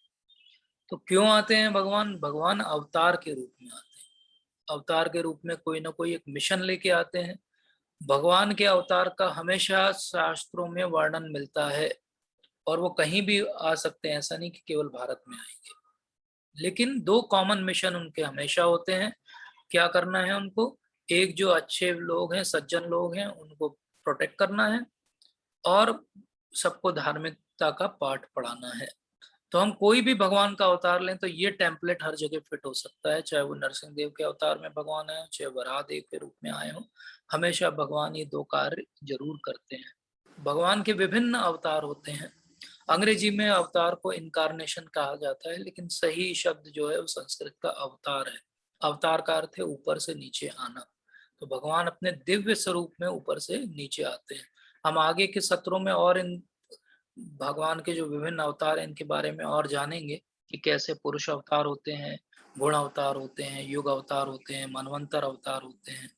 A: तो क्यों आते हैं भगवान? भगवान अवतार के रूप में आते हैं। अवतार के रूप में कोई ना कोई एक मिशन लेके आते हैं। भगवान के अवतार का हमेशा शास्त्रों में वर्णन मिलता है और वो कहीं भी आ सकते हैं, ऐसा नहीं कि केवल भारत में आएंगे। लेकिन 2 कॉमन मिशन उनके हमेशा होते हैं। क्या करना है उनको? एक जो अच्छे लोग हैं, सज्जन लोग हैं, उनको प्रोटेक्ट करना है और सबको धार्मिकता का पाठ पढ़ाना है। तो हम कोई भी भगवान का अवतार लें तो ये टेम्पलेट हर जगह फिट हो सकता है, चाहे वो नरसिंह देव के अवतार में भगवान आए, चाहे वराह देव के रूप में आए हो। हमेशा भगवान ये 2 कार्य जरूर करते हैं। भगवान के विभिन्न अवतार होते हैं। अंग्रेजी में अवतार को इनकारनेशन कहा जाता है, लेकिन सही शब्द जो है वो संस्कृत का अवतार है। अवतार का अर्थ है ऊपर से नीचे आना। तो भगवान अपने दिव्य स्वरूप में ऊपर से नीचे आते हैं। हम आगे के सत्रों में और इन भगवान के जो विभिन्न अवतार हैं इनके बारे में और जानेंगे कि कैसे पुरुष अवतार होते हैं, गुण अवतार होते हैं, युग अवतार होते हैं, मनवंतर अवतार होते हैं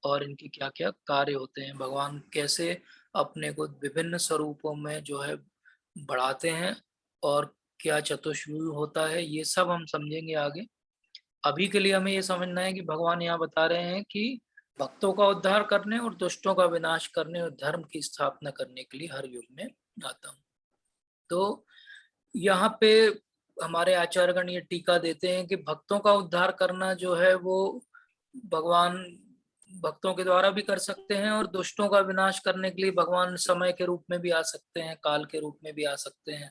A: और इनके क्या क्या कार्य होते हैं। भगवान कैसे अपने को विभिन्न स्वरूपों में जो है बढ़ाते हैं और क्या चतुष्व्यूह होता है, ये सब हम समझेंगे आगे। अभी के लिए हमें ये समझना है कि भगवान यहाँ बता रहे हैं कि भक्तों का उद्धार करने और दुष्टों का विनाश करने और धर्म की स्थापना करने के लिए हर युग में आता हूँ। तो यहाँ पे हमारे आचार्यगण ये टीका देते हैं कि भक्तों का उद्धार करना जो है वो भगवान भक्तों के द्वारा भी कर सकते हैं और दुष्टों का विनाश करने के लिए भगवान समय के रूप में भी आ सकते हैं, काल के रूप में भी आ सकते हैं।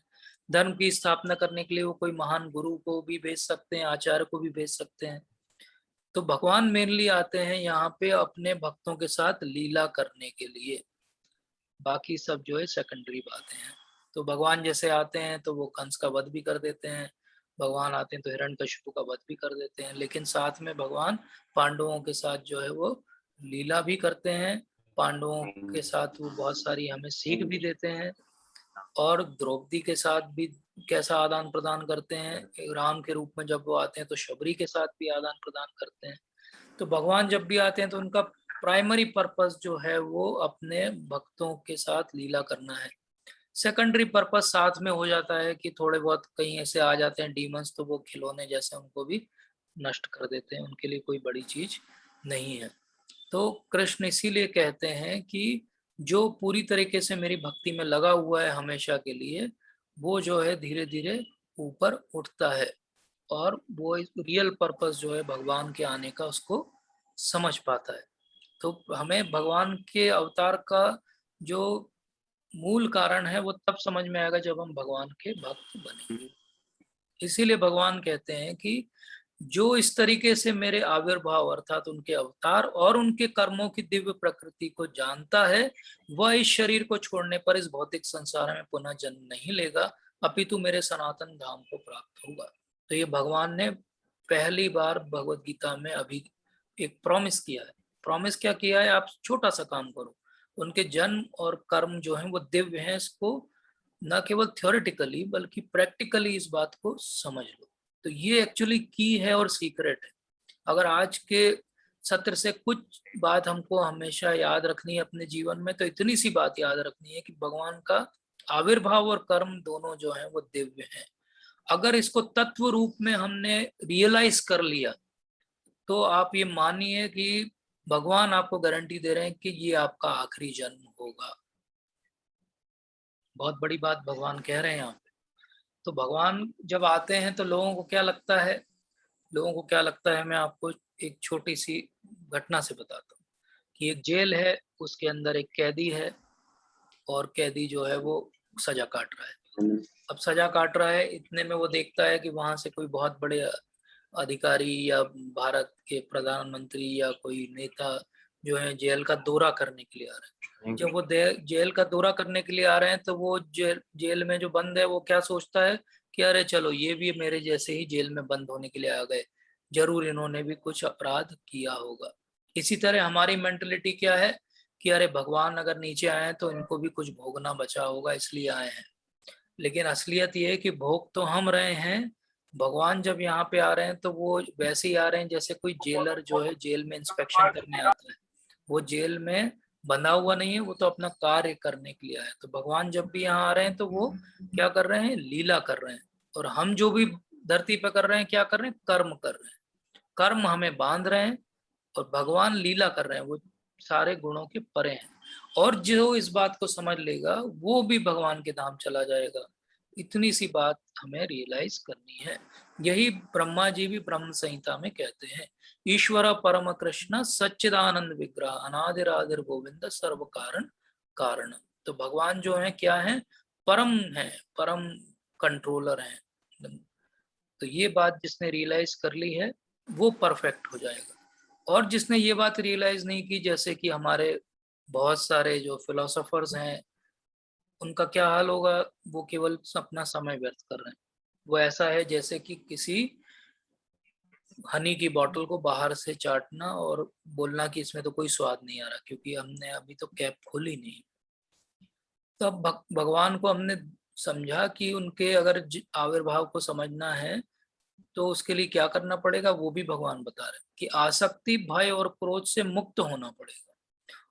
A: धर्म की स्थापना करने के लिए वो कोई महान गुरु को भी भेज सकते हैं, आचार्य को भी भेज सकते हैं। तो भगवान मेनली आते हैं यहाँ पे अपने भक्तों के साथ लीला करने के लिए, बाकी सब जो है सेकेंडरी बातें हैं। तो भगवान जैसे आते हैं तो वो कंस का वध भी कर देते हैं, भगवान आते हैं तो हिरण्यकशिपु का वध भी कर देते हैं, लेकिन साथ में भगवान पांडवों के साथ जो है वो लीला भी करते हैं। पांडवों के साथ वो बहुत सारी हमें सीख भी देते हैं और द्रौपदी के साथ भी कैसा आदान प्रदान करते हैं। राम के रूप में जब वो आते हैं तो शबरी के साथ भी आदान प्रदान करते हैं। तो भगवान जब भी आते हैं तो उनका प्राइमरी पर्पस जो है वो अपने भक्तों के साथ लीला करना है। सेकेंडरी पर्पस साथ में हो जाता है कि थोड़े बहुत कहीं ऐसे आ जाते हैं डीमंस, तो वो खिलौने जैसे उनको भी नष्ट कर देते हैं, उनके लिए कोई बड़ी चीज नहीं है। तो कृष्ण इसीलिए कहते हैं कि जो पूरी तरीके से मेरी भक्ति में लगा हुआ है हमेशा के लिए, वो जो है धीरे धीरे ऊपर उठता है और वो रियल पर्पस जो है भगवान के आने का उसको समझ पाता है। तो हमें भगवान के अवतार का जो मूल कारण है वो तब समझ में आएगा जब हम भगवान के भक्त बनेंगे। इसीलिए भगवान कहते हैं कि जो इस तरीके से मेरे आविर्भाव अर्थात उनके अवतार और उनके कर्मों की दिव्य प्रकृति को जानता है, वह इस शरीर को छोड़ने पर इस भौतिक संसार में पुनः जन्म नहीं लेगा, अपितु मेरे सनातन धाम को प्राप्त होगा। तो ये भगवान ने पहली बार भगवत गीता में अभी एक प्रॉमिस किया है। प्रॉमिस क्या किया है? आप छोटा सा काम करो, उनके जन्म और कर्म जो है वो दिव्य हैं, इसको न केवल थ्योरेटिकली बल्कि प्रैक्टिकली इस बात को समझ लो। तो ये एक्चुअली की है और सीक्रेट है। अगर आज के सत्र से कुछ बात हमको हमेशा याद रखनी है अपने जीवन में, तो इतनी सी बात याद रखनी है कि भगवान का आविर्भाव और कर्म दोनों जो हैं वो दिव्य हैं। अगर इसको तत्व रूप में हमने रियलाइज कर लिया तो आप ये मानिए कि भगवान आपको गारंटी दे रहे हैं कि ये आपका आखिरी जन्म होगा। बहुत बड़ी बात भगवान कह रहे हैं यहाँ पे। तो भगवान जब आते हैं तो लोगों को क्या लगता है? लोगों को क्या लगता है, मैं आपको एक छोटी सी घटना से बताता हूँ कि एक जेल है, उसके अंदर एक कैदी है और कैदी जो है वो सजा काट रहा है। अब सजा काट रहा है, इतने में वो देखता है कि वहां से कोई बहुत बड़े अधिकारी या भारत के प्रधानमंत्री या कोई नेता जो है जेल का दौरा करने के लिए आ रहे हैं। जब वो जेल का दौरा करने के लिए आ रहे हैं तो वो जेल में जो बंद है वो क्या सोचता है कि अरे चलो ये भी मेरे जैसे ही जेल में बंद होने के लिए आ गए, जरूर इन्होंने भी कुछ अपराध किया होगा। इसी तरह हमारी मेंटलिटी क्या है कि अरे भगवान अगर नीचे आए हैं तो इनको भी कुछ भोगना बचा होगा इसलिए आए हैं। लेकिन असलियत ये है कि भोग तो हम रहे हैं। भगवान जब यहाँ पे आ रहे हैं तो वो वैसे ही आ रहे हैं जैसे कोई जेलर जो है जेल में इंस्पेक्शन करने आता है। वो जेल में बंधा हुआ नहीं है, वो तो अपना कार्य करने के लिए आया है। तो भगवान जब भी यहाँ आ रहे हैं तो वो क्या कर रहे हैं? लीला कर रहे हैं। और हम जो भी धरती पे कर रहे हैं, क्या कर रहे हैं? कर्म कर रहे हैं। कर्म हमें बांध रहे हैं और भगवान लीला कर रहे हैं, वो सारे गुणों के परे हैं। और जो इस बात को समझ लेगा वो भी भगवान के धाम चला जाएगा। इतनी सी बात हमें रियलाइज करनी है। यही ब्रह्मा जी भी ब्रह्म संहिता में कहते हैं, ईश्वर परम कृष्ण सच्चिदानंद विग्रह अनादिरादिर गोविंद सर्व कारण कारण। तो भगवान जो है क्या है? परम है, परम कंट्रोलर है। तो ये बात जिसने रियलाइज कर ली है वो परफेक्ट हो जाएगा। और जिसने ये बात रियलाइज नहीं की, जैसे कि हमारे बहुत सारे जो फिलोसोफर्स हैं, उनका क्या हाल होगा? वो केवल अपना समय व्यर्थ कर रहे हैं। वो ऐसा है जैसे कि किसी हनी की बोतल को बाहर से चाटना और बोलना कि इसमें तो कोई स्वाद नहीं आ रहा, क्योंकि हमने अभी तो कैप खोली नहीं। तो अब भगवान को हमने समझा कि उनके अगर आविर्भाव को समझना है तो उसके लिए क्या करना पड़ेगा, वो भी भगवान बता रहे हैं कि आसक्ति, भय और क्रोध से मुक्त होना पड़ेगा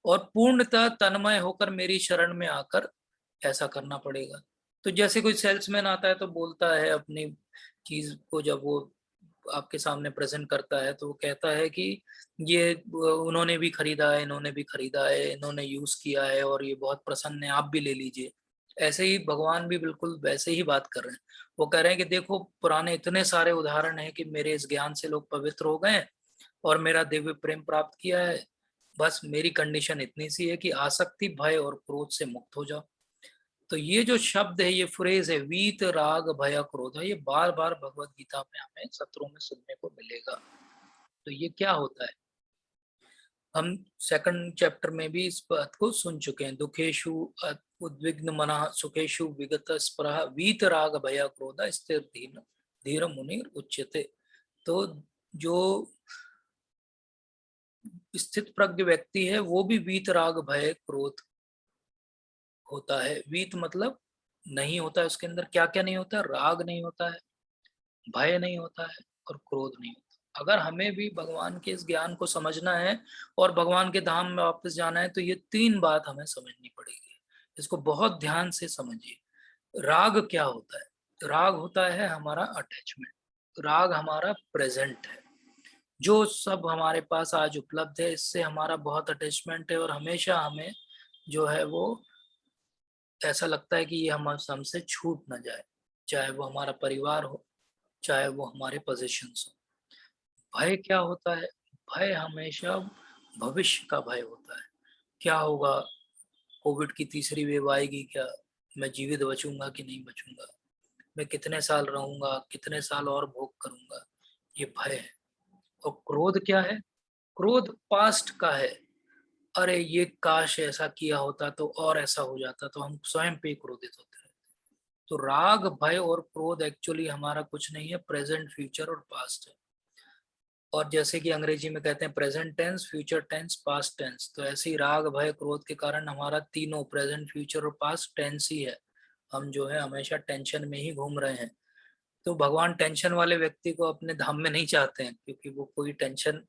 A: और पूर्णतः तन्मय होकर मेरी शरण में आकर ऐसा करना पड़ेगा। तो जैसे कोई सेल्समैन आता है तो बोलता है अपनी चीज को, जब वो आपके सामने प्रेजेंट करता है तो वो कहता है कि ये उन्होंने भी खरीदा है, इन्होंने भी खरीदा है, इन्होंने यूज किया है और ये बहुत प्रसन्न है, आप भी ले लीजिए। ऐसे ही भगवान भी बिल्कुल वैसे ही बात कर रहे हैं। वो कह रहे हैं कि देखो पुराने इतने सारे उदाहरण हैं कि मेरे इस ज्ञान से लोग पवित्र हो गए और मेरा दिव्य प्रेम प्राप्त किया है। बस मेरी कंडीशन इतनी सी है कि आसक्ति, भय और क्रोध से मुक्त हो जाओ। तो ये जो शब्द है, ये फ्रेज है वीत राग भय क्रोध, है ये बार बार भगवत गीता में हमें सत्रों में सुनने को मिलेगा। तो ये क्या होता है? हम सेकंड चैप्टर में भी इस बात को सुन चुके हैं। दुखेशु उद्विग्न मना सुखेशु विगत स्पृह वीत राग भय क्रोध स्थिर धीर मुनि उच्यते। तो जो स्थित प्रज्ञ व्यक्ति है वो भी वीत राग भय क्रोध होता है। वीत मतलब नहीं होता है, उसके अंदर क्या क्या नहीं होता है? राग नहीं होता है, भय नहीं होता है और क्रोध नहीं होता। अगर हमें भी भगवान के इस ज्ञान को समझना है और भगवान के धाम में वापस जाना है तो ये 3 बात हमें समझनी पड़ेगी। इसको बहुत ध्यान से समझिए। राग क्या होता है? राग होता है हमारा अटैचमेंट। राग हमारा प्रेजेंट है, जो सब हमारे पास आज उपलब्ध है इससे हमारा बहुत अटैचमेंट है और हमेशा हमें जो है वो ऐसा लगता है कि ये हमसे छूट ना जाए, चाहे वो हमारा परिवार हो, चाहे वो हमारे पोजीशंस हो। भय क्या होता है? भय हमेशा भविष्य का भय होता है। क्या होगा? कोविड की तीसरी वेव आएगी क्या? मैं जीवित बचूंगा कि नहीं बचूंगा? मैं कितने साल रहूंगा? कितने साल और भोग करूंगा? ये भय है। और क्रोध क्या है? क्रोध पास्ट का है। अरे ये काश ऐसा किया होता तो और ऐसा हो जाता, तो हम स्वयं पे क्रोधित होते हैं। तो राग, भय और क्रोध एक्चुअली हमारा कुछ नहीं है, प्रेजेंट, फ्यूचर और पास्ट है। और जैसे कि अंग्रेजी में कहते हैं present tense, future tense, past tense, तो ऐसे ही राग, भय, क्रोध के कारण हमारा तीनों प्रेजेंट, फ्यूचर और पास्ट टेंस ही है। हम जो है हमेशा टेंशन में ही घूम रहे हैं। तो भगवान टेंशन वाले व्यक्ति को अपने धाम में नहीं चाहते हैं, क्योंकि वो कोई टेंशन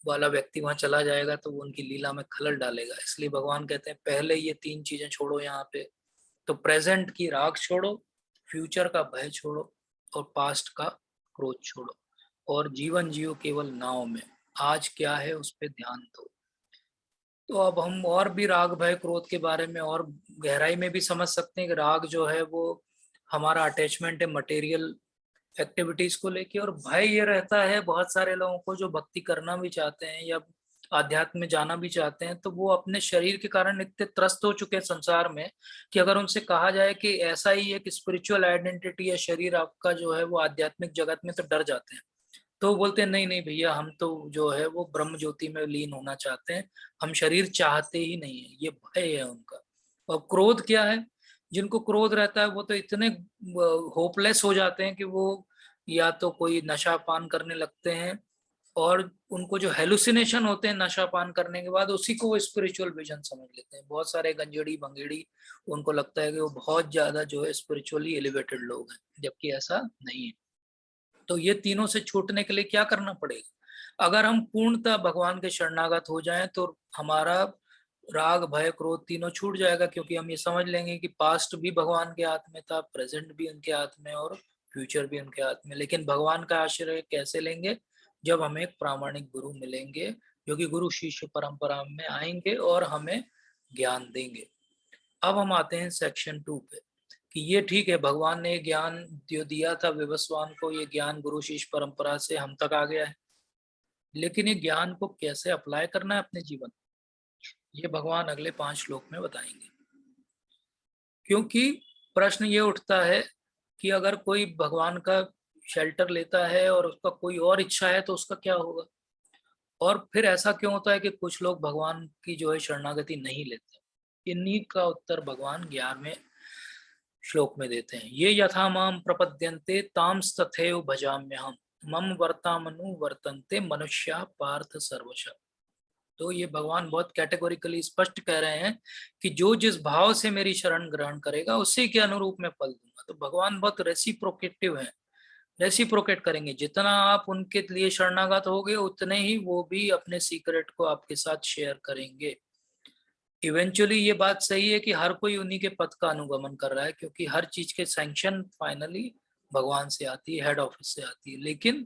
A: वाला व्यक्ति वहां चला जाएगा तो वो उनकी लीला में खलल डालेगा। इसलिए भगवान कहते हैं पहले ये 3 चीजें छोड़ो यहाँ पे। तो प्रेजेंट की राग छोड़ो, फ्यूचर का भय छोड़ो और पास्ट का क्रोध छोड़ो, और जीवन जियो केवल नाव में। आज क्या है उस पर ध्यान दो। तो अब हम और भी राग, भय, क्रोध के बारे में और गहराई में भी समझ सकते हैं कि राग जो है वो हमारा अटैचमेंट है मटेरियल एक्टिविटीज को लेके, और भय ये रहता है बहुत सारे लोगों को जो भक्ति करना भी चाहते हैं या आध्यात्म में जाना भी चाहते हैं, तो वो अपने शरीर के कारण इतने त्रस्त हो चुके हैं संसार में कि अगर उनसे कहा जाए कि ऐसा ही एक स्पिरिचुअल आइडेंटिटी या शरीर आपका जो है वो आध्यात्मिक जगत में, तो डर जाते हैं। तो बोलते हैं नहीं नहीं भैया, हम तो जो है वो ब्रह्म ज्योति में लीन होना चाहते हैं, हम शरीर चाहते ही नहीं है। ये भय है उनका। और क्रोध क्या है? जिनको क्रोध रहता है वो तो इतने होपलेस हो जाते हैं कि वो या तो कोई नशा पान करने लगते हैं, और उनको जो हेलुसिनेशन होते हैं नशा पान करने के बाद, उसी को वो स्पिरिचुअल विजन समझ लेते हैं। बहुत सारे गंजेड़ी बंगेड़ी, उनको लगता है कि वो बहुत ज्यादा जो है स्पिरिचुअली एलिवेटेड लोग हैं, जबकि ऐसा नहीं है। तो ये तीनों से छूटने के लिए क्या करना पड़ेगा? अगर हम पूर्णतः भगवान के शरणागत हो जाएं तो हमारा राग, भय, क्रोध तीनों छूट जाएगा, क्योंकि हम ये समझ लेंगे कि पास्ट भी भगवान के हाथ में था, प्रेजेंट भी उनके हाथ में और फ्यूचर भी उनके हाथ में। लेकिन भगवान का आश्रय कैसे लेंगे? जब हमें एक प्रामाणिक गुरु मिलेंगे, जो कि गुरु शिष्य परंपरा में आएंगे और हमें ज्ञान देंगे। अब हम आते हैं सेक्शन 2 पे कि ये ठीक है, भगवान ने ज्ञान जो दिया था विवस्वान को, ये ज्ञान गुरु शिष्य परंपरा से हम तक आ गया है, लेकिन ये ज्ञान को कैसे अप्लाई करना है अपने जीवन, ये भगवान अगले 5 श्लोक में बताएंगे। क्योंकि प्रश्न ये उठता है कि अगर कोई भगवान का शेल्टर लेता है और उसका कोई और इच्छा है तो उसका क्या होगा? और फिर ऐसा क्यों होता है कि कुछ लोग भगवान की जो है शरणागति नहीं लेते? इन्हीं का उत्तर भगवान 11वें श्लोक में देते हैं। ये यथा माम प्रपद्यन्ते तांस्तथैव भजाम्यहम् मम वर्तामनु वर्तन्ते मनुष्या पार्थ सर्वशः। तो ये भगवान बहुत कैटेगोरिकली स्पष्ट कह रहे हैं कि जो जिस भाव से मेरी शरण ग्रहण करेगा उसी के अनुरूप में फल दूंगा। तो भगवान बहुत रेसिप्रोकेटिव है, रेसिप्रोकेट करेंगे। जितना आप उनके लिए शरणागत होगे उतने ही वो भी अपने सीक्रेट को आपके साथ शेयर करेंगे। इवेंचुअली ये बात सही है कि हर कोई उन्हीं के पथ का अनुगमन कर रहा है, क्योंकि हर चीज के सैंक्शन फाइनली भगवान से आती है, हेड ऑफिस से आती है, लेकिन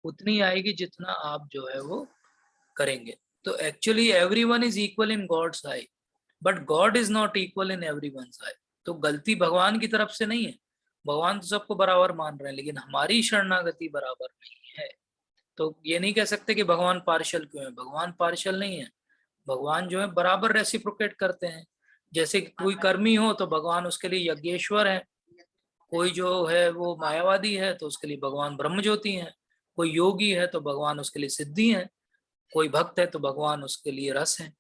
A: उतनी आएगी जितना आप जो है वो करेंगे। तो actually everyone is equal in God's eye, but God is not equal in everyone's eye. तो गलती भगवान की तरफ से नहीं है, भगवान तो सबको बराबर मान रहे हैं, लेकिन हमारी शरणागति बराबर नहीं है। तो ये नहीं कह सकते कि भगवान पार्शियल क्यों है, भगवान पार्शियल नहीं है। भगवान जो है बराबर रेसिप्रोकेट करते हैं। जैसे कि कोई कर्मी हो तो भगवान उसके लिए यज्ञेश्वर है, कोई जो है वो मायावादी है तो उसके लिए भगवान ब्रह्म ज्योति है, कोई योगी है तो भगवान उसके लिए सिद्धि है, कोई भक्त है तो भगवान उसके लिए रस है।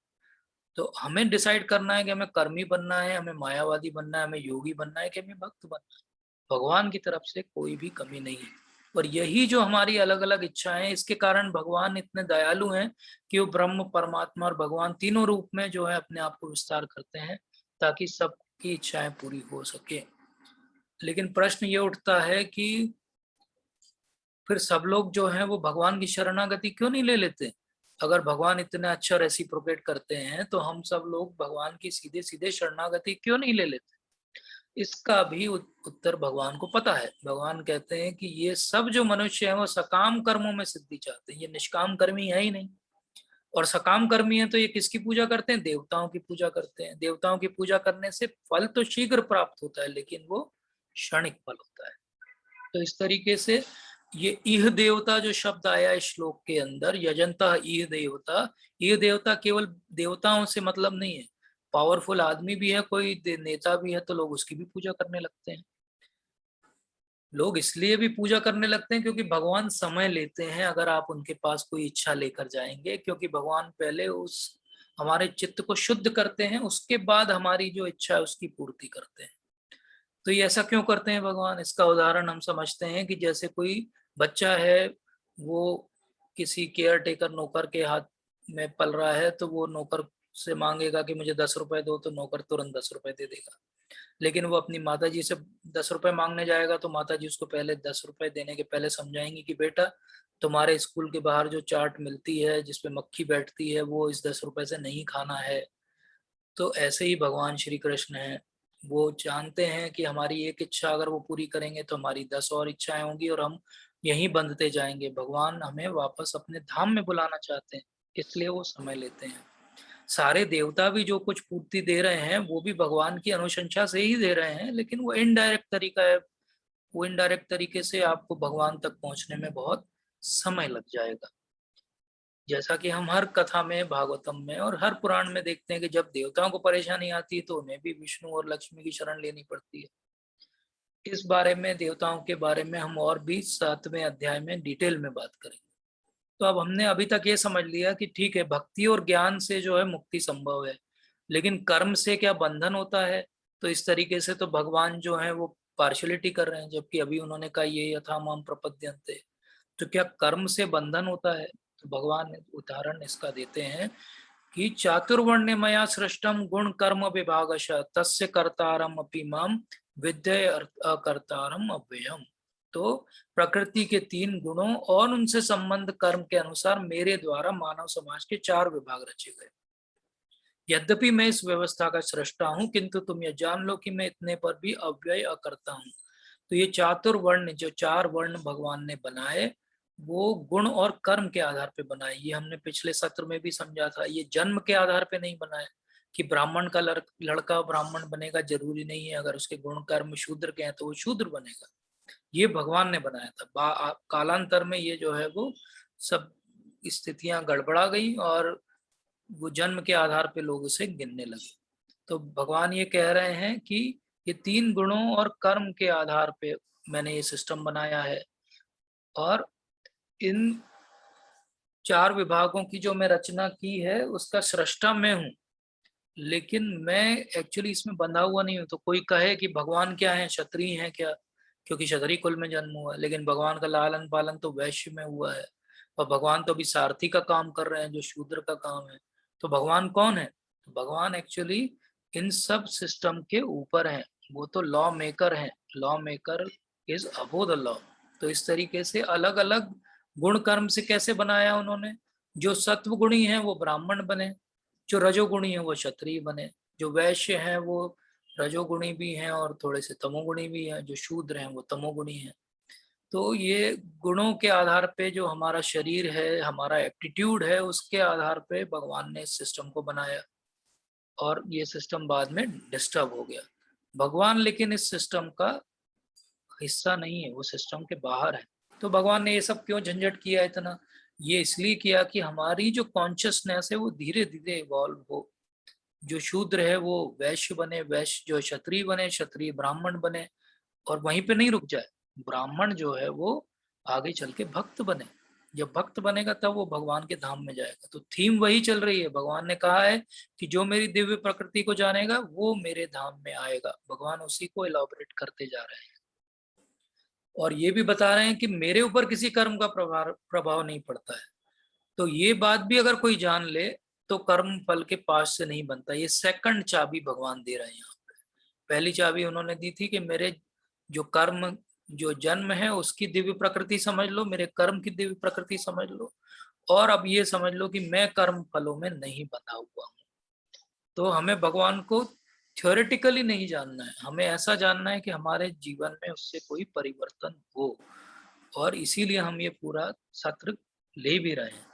A: तो हमें डिसाइड करना है कि हमें कर्मी बनना है, हमें मायावादी बनना है, हमें योगी बनना है कि हमें भक्त बनना है। भगवान की तरफ से कोई भी कमी नहीं है। और यही जो हमारी अलग अलग इच्छाएं, इसके कारण भगवान इतने दयालु हैं कि वो ब्रह्म, परमात्मा और भगवान तीनों रूप में जो है अपने आप को विस्तार करते हैं ताकि सबकी इच्छाएं पूरी हो सके। लेकिन प्रश्न ये उठता है कि फिर सब लोग जो हैं वो भगवान की शरणागति क्यों नहीं ले लेते? अगर भगवान इतना अच्छा रेसिप्रोकेट करते हैं तो हम सब लोग भगवान की सीधे सीधे शरणागति क्यों नहीं ले लेते? इसका भी उत्तर भगवान को पता है। भगवान कहते हैं कि ये सब जो मनुष्य है वो सकाम कर्मों में सिद्धि चाहते हैं, ये निष्काम कर्मी है ही नहीं। और सकाम कर्मी है तो ये किसकी पूजा करते हैं? देवताओं की पूजा करते हैं। देवताओं की पूजा करने से फल तो शीघ्र प्राप्त होता है, लेकिन वो क्षणिक फल होता है। तो इस तरीके से ये इह देवता जो शब्द आया इस श्लोक के अंदर, यजंता इह देवता केवल देवताओं से मतलब नहीं है। पावरफुल आदमी भी है, कोई नेता भी है, तो लोग उसकी भी पूजा करने लगते हैं। लोग इसलिए भी पूजा करने लगते हैं क्योंकि भगवान समय लेते हैं अगर आप उनके पास कोई इच्छा लेकर जाएंगे, क्योंकि भगवान पहले उस हमारे चित्त को शुद्ध करते हैं, उसके बाद हमारी जो इच्छा है उसकी पूर्ति करते हैं। तो ये ऐसा क्यों करते हैं भगवान? इसका उदाहरण हम समझते हैं कि जैसे कोई बच्चा है, वो किसी केयर टेकर नौकर के हाथ में पल रहा है, तो वो नौकर से मांगेगा कि मुझे 10 रुपए दो, तो नौकर तुरंत 10 रुपए दे देगा। लेकिन वो अपनी माता जी से 10 रुपए मांगने जाएगा तो माता जी उसको पहले 10 रुपए देने के पहले समझाएंगी कि बेटा, तुम्हारे स्कूल के बाहर जो चाट मिलती है जिसपे मक्खी बैठती है वो इस 10 रुपए से नहीं खाना है। तो ऐसे ही भगवान श्री कृष्ण है, वो जानते हैं कि हमारी एक इच्छा अगर वो पूरी करेंगे तो हमारी 10 और इच्छाएं होंगी और हम यहीं बंधते जाएंगे। भगवान हमें वापस अपने धाम में बुलाना चाहते हैं, इसलिए वो समय लेते हैं। सारे देवता भी जो कुछ पूर्ति दे रहे हैं वो भी भगवान की अनुशंसा से ही दे रहे हैं, लेकिन वो इनडायरेक्ट तरीका है। वो इनडायरेक्ट तरीके से आपको भगवान तक पहुंचने में बहुत समय लग जाएगा। जैसा कि हम हर कथा में, भागवतम में और हर पुराण में देखते हैं कि जब देवताओं को परेशानी आती है तो उन्हें भी विष्णु और लक्ष्मी की शरण लेनी पड़ती है। इस बारे में, देवताओं के बारे में हम और भी 7वें अध्याय में डिटेल में बात करेंगे। तो अब हमने अभी तक ये समझ लिया कि ठीक है, भक्ति और ज्ञान से जो है मुक्ति संभव है, लेकिन कर्म से क्या बंधन होता है? तो इस तरीके से तो भगवान जो है वो पार्शलिटी कर रहे हैं, जबकि अभी उन्होंने कहा ये यथा माम प्रपद्यन्ते। तो क्या कर्म से बंधन होता है? तो भगवान उदाहरण इसका देते हैं कि चातुर्वर्ण्य मया सृष्टम गुण कर्म विभागशः तस्य कर्तारम अपि माम विद्ये अकर्तारम अव्ययम। तो प्रकृति के 3 गुणों और उनसे संबंध कर्म के अनुसार मेरे द्वारा मानव समाज के 4 विभाग रचे गए। यद्यपि मैं इस व्यवस्था का सृष्टा हूं, किंतु तुम यह जान लो कि मैं इतने पर भी अव्यय अकर्ता हूं। तो ये चातुर्वर्ण, जो 4 वर्ण भगवान ने बनाए, वो गुण और कर्म के आधार पे बनाए। ये हमने पिछले सत्र में भी समझा था। ये जन्म के आधार पे नहीं बनाए कि ब्राह्मण का लड़का ब्राह्मण बनेगा, जरूरी नहीं है। अगर उसके गुण कर्म शूद्र के हैं तो वो शूद्र बनेगा। ये भगवान ने बनाया था। कालांतर में ये जो है वो सब स्थितियां गड़बड़ा गई और वो जन्म के आधार पे लोग उसे गिनने लगे। तो भगवान ये कह रहे हैं कि ये 3 गुणों और कर्म के आधार पे मैंने ये सिस्टम बनाया है, और इन 4 विभागों की जो मैं रचना की है उसका सृष्टा मैं हूँ, लेकिन मैं एक्चुअली इसमें बंधा हुआ नहीं हूँ। तो कोई कहे कि भगवान क्या है, क्षत्रिय हैं क्या, क्योंकि क्षत्रिय कुल में जन्म हुआ है, लेकिन भगवान का लालन पालन तो वैश्य में हुआ है, और भगवान तो अभी सारथी का काम कर रहे हैं जो शूद्र का काम है। तो भगवान कौन है? तो भगवान एक्चुअली इन सब सिस्टम के ऊपर है। वो तो लॉ मेकर है। Law maker is above the law. तो इस तरीके से अलग अलग गुण कर्म से कैसे बनाया उन्होंने? जो सत्व गुणी है वो ब्राह्मण बने, जो रजोगुणी है वो क्षत्रिय बने, जो वैश्य हैं वो रजोगुणी भी हैं और थोड़े से तमोगुणी भी हैं, जो शूद्र हैं वो तमोगुणी हैं। तो ये गुणों के आधार पे जो हमारा शरीर है, हमारा एप्टीट्यूड है, उसके आधार पे भगवान ने इस सिस्टम को बनाया, और ये सिस्टम बाद में डिस्टर्ब हो गया। भगवान लेकिन इस सिस्टम का हिस्सा नहीं है, वो सिस्टम के बाहर है। तो भगवान ने ये सब क्यों झंझट किया इतना? ये इसलिए किया कि हमारी जो कॉन्शियसनेस है वो धीरे धीरे इवॉल्व हो। जो शूद्र है वो वैश्य बने, वैश्य जो क्षत्रिय बने, क्षत्रिय ब्राह्मण बने, और वहीं पे नहीं रुक जाए। ब्राह्मण जो है वो आगे चल के भक्त बने। जब भक्त बनेगा तब वो भगवान के धाम में जाएगा। तो थीम वही चल रही है। भगवान ने कहा है कि जो मेरी दिव्य प्रकृति को जानेगा वो मेरे धाम में आएगा। भगवान उसी को एलॉबरेट करते जा रहे हैं, और ये भी बता रहे हैं कि मेरे ऊपर किसी कर्म का प्रभाव नहीं पड़ता है। तो ये बात भी अगर कोई जान ले तो कर्म फल के पास से नहीं बनता। ये सेकंड चाबी भगवान दे रहे हैं यहाँ पे। पहली चाबी उन्होंने दी थी कि मेरे जो कर्म जो जन्म है उसकी दिव्य प्रकृति समझ लो, मेरे कर्म की दिव्य प्रकृति समझ लो, और अब ये समझ लो कि मैं कर्म फलों में नहीं बंधा हुआ हूँ। तो हमें भगवान को थ्योरेटिकली नहीं जानना है, हमें ऐसा जानना है कि हमारे जीवन में उससे कोई परिवर्तन हो, और इसीलिए हम ये पूरा सत्र ले भी रहे हैं।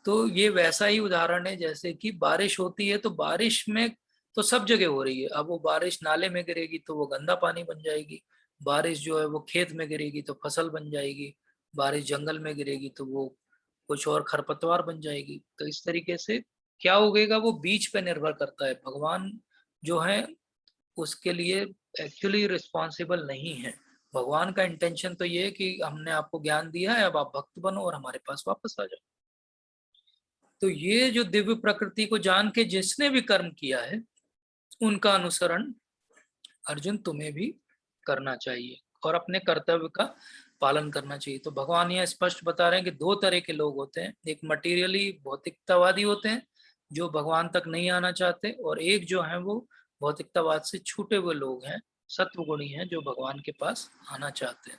A: तो ये वैसा ही उदाहरण है जैसे कि बारिश होती है, तो बारिश में तो सब जगह हो रही है। अब वो बारिश नाले में गिरेगी तो वो गंदा पानी बन जाएगी, बारिश जो है वो खेत में गिरेगी तो फसल बन जाएगी, बारिश जंगल में गिरेगी तो वो कुछ और खरपतवार बन जाएगी। तो इस तरीके से क्या उगेगा वो बीज पे निर्भर करता है। भगवान जो है उसके लिए एक्चुअली रिस्पॉन्सिबल नहीं है। भगवान का इंटेंशन तो ये है कि हमने आपको ज्ञान दिया है, अब आप भक्त बनो और हमारे पास वापस आ जाओ। तो ये जो दिव्य प्रकृति को जान के जिसने भी कर्म किया है उनका अनुसरण अर्जुन तुम्हें भी करना चाहिए और अपने कर्तव्य का पालन करना चाहिए। तो भगवान यह स्पष्ट बता रहे हैं कि दो तरह के लोग होते हैं, एक मटेरियली भौतिकतावादी होते हैं जो भगवान तक नहीं आना चाहते, और एक जो है वो भौतिकतावाद से छूटे हुए लोग हैं, सत्वगुणी हैं, जो भगवान के पास आना चाहते हैं।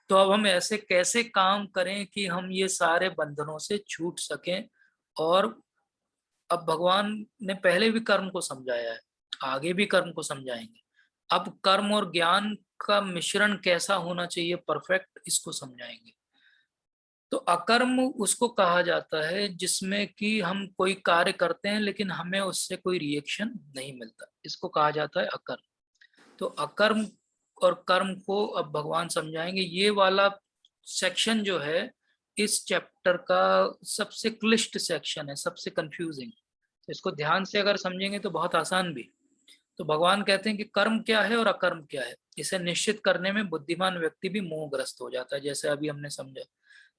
A: तो अब हम ऐसे कैसे काम करें कि हम ये सारे बंधनों से छूट सकें। और अब भगवान ने पहले भी कर्म को समझाया है, आगे भी कर्म को समझाएंगे। अब कर्म और ज्ञान का मिश्रण कैसा होना चाहिए परफेक्ट, इसको समझाएंगे। तो अकर्म उसको कहा जाता है जिसमें कि हम कोई कार्य करते हैं लेकिन हमें उससे कोई रिएक्शन नहीं मिलता, इसको कहा जाता है अकर्म। तो अकर्म और कर्म को अब भगवान समझाएंगे। ये वाला सेक्शन जो है इस चैप्टर का सबसे क्लिष्ट सेक्शन है, सबसे कंफ्यूजिंग। तो इसको ध्यान से अगर समझेंगे तो बहुत आसान भी। तो भगवान कहते हैं कि कर्म क्या है और अकर्म क्या है, इसे निश्चित करने में बुद्धिमान व्यक्ति भी मोहग्रस्त हो जाता है, जैसे अभी हमने समझा।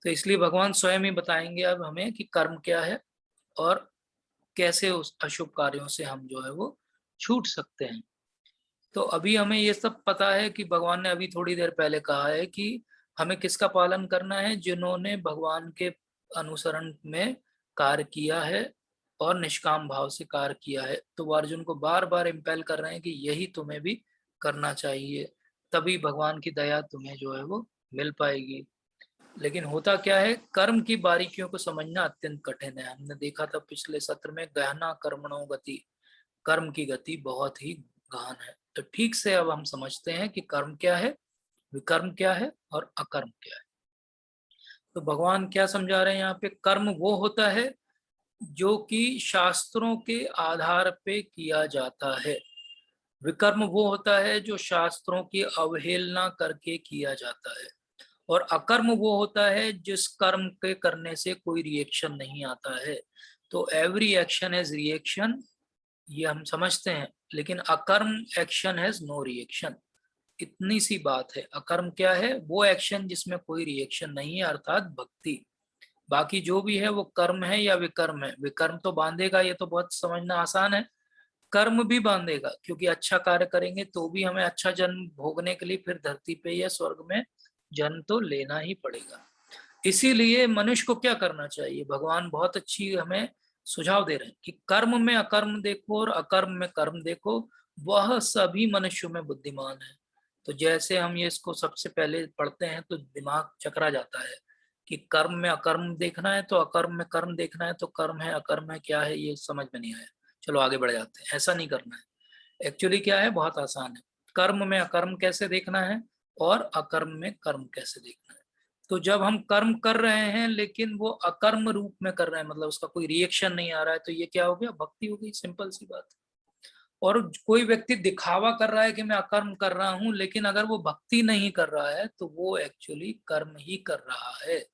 A: तो इसलिए भगवान स्वयं ही बताएंगे अब हमें कि कर्म क्या है और कैसे उस अशुभ कार्यों से हम जो है वो छूट सकते हैं। तो अभी हमें ये सब पता है कि भगवान ने अभी थोड़ी देर पहले कहा है कि हमें किसका पालन करना है, जिन्होंने भगवान के अनुसरण में कार्य किया है और निष्काम भाव से कार्य किया है। तो वो अर्जुन को बार बार इम्पेल कर रहे हैं कि यही तुम्हें भी करना चाहिए, तभी भगवान की दया तुम्हें जो है वो मिल पाएगी। लेकिन होता क्या है, कर्म की बारीकियों को समझना अत्यंत कठिन है। हमने देखा था पिछले सत्र में, गहना कर्मणो गति, कर्म की गति बहुत ही गहन है। तो ठीक से अब हम समझते हैं कि कर्म क्या है, विकर्म क्या है और अकर्म क्या है। तो भगवान क्या समझा रहे हैं यहाँ पे, कर्म वो होता है जो कि शास्त्रों के आधार पे किया जाता है, विकर्म वो होता है जो शास्त्रों की अवहेलना करके किया जाता है, और अकर्म वो होता है जिस कर्म के करने से कोई रिएक्शन नहीं आता है। तो एवरी एक्शन हैज रिएक्शन, ये हम समझते हैं, लेकिन अकर्म एक्शन हैज नो रिएक्शन। इतनी सी बात है। अकर्म क्या है, वो एक्शन जिसमें कोई रिएक्शन नहीं है, अर्थात भक्ति। बाकी जो भी है वो कर्म है या विकर्म है। विकर्म तो बांधेगा, ये तो बहुत समझना आसान है। कर्म भी बांधेगा, क्योंकि अच्छा कार्य करेंगे तो भी हमें अच्छा जन्म भोगने के लिए फिर धरती पे या स्वर्ग में जन्म तो लेना ही पड़ेगा। इसीलिए मनुष्य को क्या करना चाहिए, भगवान बहुत अच्छी हमें सुझाव दे रहे हैं कि कर्म में अकर्म देखो और अकर्म में कर्म देखो, वह सभी मनुष्यों में बुद्धिमान है। तो जैसे हम ये इसको सबसे पहले पढ़ते हैं तो दिमाग चकरा जाता है कि कर्म में अकर्म देखना है तो अकर्म में कर्म देखना है, तो कर्म है अकर्म है क्या है ये समझ में नहीं आया, चलो आगे बढ़ जाते हैं। ऐसा नहीं करना है। एक्चुअली क्या है, बहुत आसान है। कर्म में अकर्म कैसे देखना है और अकर्म में कर्म कैसे देखना है। तो जब हम कर्म कर रहे हैं लेकिन वो अकर्म रूप में कर रहे हैं, मतलब उसका कोई रिएक्शन नहीं आ रहा है, तो ये क्या हो गया, भक्ति हो गई, सिंपल सी बात। और कोई व्यक्ति दिखावा कर रहा है कि मैं अकर्म कर रहा हूं, लेकिन अगर वो भक्ति नहीं कर रहा है तो वो एक्चुअली कर्म ही कर रहा है।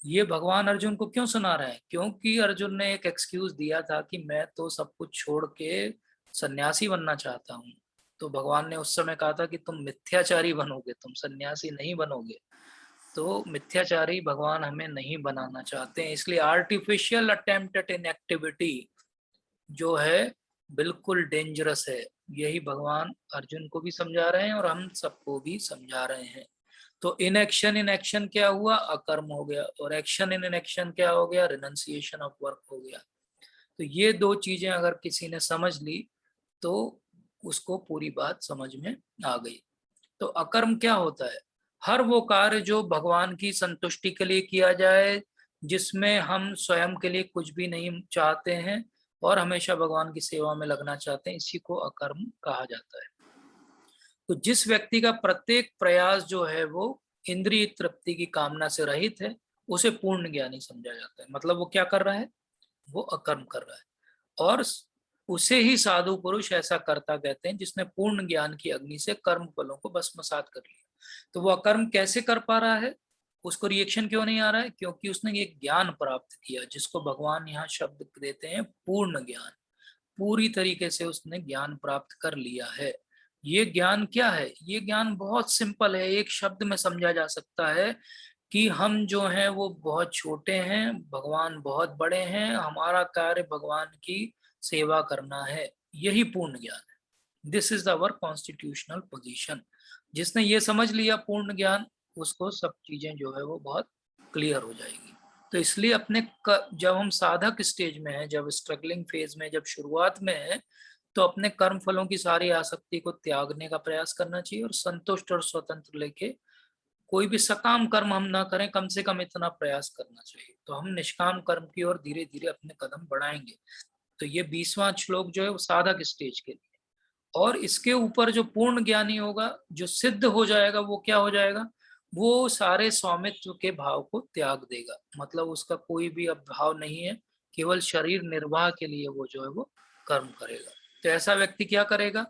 A: ये भगवान अर्जुन को क्यों सुना रहे हैं, क्योंकि अर्जुन ने एक एक्सक्यूज दिया था कि मैं तो सब कुछ छोड़ के सन्यासी बनना चाहता हूँ। तो भगवान ने उस समय कहा था कि तुम मिथ्याचारी बनोगे, तुम सन्यासी नहीं बनोगे। तो मिथ्याचारी भगवान हमें नहीं बनाना चाहते हैं, इसलिए artificial attempt at in activity जो है बिल्कुल डेंजरस है। यही भगवान अर्जुन को भी समझा रहे हैं और हम सबको भी समझा रहे हैं। तो इनएक्शन इन एक्शन क्या हुआ, अकर्म हो गया, और एक्शन इन एक्शन क्या हो गया, रिनंसिएशन ऑफ वर्क हो गया। तो ये दो चीजें अगर किसी ने समझ ली तो उसको पूरी बात समझ में आ गई। तो अकर्म क्या होता है, हर वो कार्य जो भगवान की संतुष्टि के लिए किया जाए, जिसमें हम स्वयं के लिए कुछ भी नहीं चाहते हैं और हमेशा भगवान की सेवा में लगना चाहते हैं, इसी को अकर्म कहा जाता है। तो जिस व्यक्ति का प्रत्येक प्रयास जो है वो इंद्रिय तृप्ति की कामना से रहित है, उसे पूर्ण ज्ञानी समझा जाता है। मतलब वो क्या कर रहा है? वो अकर्म कर रहा है। और उसे ही साधु पुरुष ऐसा करता कहते हैं जिसने पूर्ण ज्ञान की अग्नि से कर्म फलों को भस्मसात कर लिया। तो वो अकर्म कैसे कर पा रहा है? उसको रिएक्शन क्यों नहीं आ रहा है? क्योंकि उसने एक ज्ञान प्राप्त किया, जिसको भगवान यहाँ शब्द देते हैं पूर्ण ज्ञान। पूरी तरीके से उसने ज्ञान प्राप्त कर लिया है। ये ज्ञान क्या है? ये ज्ञान बहुत सिंपल है, एक शब्द में समझा जा सकता है कि हम जो हैं वो बहुत छोटे हैं, भगवान बहुत बड़े हैं, हमारा कार्य भगवान की सेवा करना है। यही पूर्ण ज्ञान है। This is our constitutional position. जिसने ये समझ लिया पूर्ण ज्ञान, उसको सब चीजें जो है वो बहुत क्लियर हो जाएगी। तो इसलिए जब हम साधक स्टेज में हैं, जब स्ट्रगलिंग फेज में, जब शुरुआत में है, तो अपने कर्म फलों की सारी आसक्ति को त्यागने का प्रयास करना चाहिए और संतुष्ट और स्वतंत्र लेके कोई भी सकाम कर्म हम ना करें, कम से कम इतना प्रयास करना चाहिए। तो हम निष्काम कर्म की ओर धीरे धीरे अपने कदम बढ़ाएंगे। तो ये 20वां श्लोक जो है वो साधक स्टेज के लिए। और इसके ऊपर जो पूर्ण ज्ञानी होगा, जो सिद्ध हो जाएगा, वो क्या हो जाएगा? वो सारे स्वामित्व के भाव को त्याग देगा। मतलब उसका कोई भी अब भाव नहीं है, केवल शरीर निर्वाह के लिए वो जो है वो कर्म करेगा। तो ऐसा व्यक्ति क्या करेगा?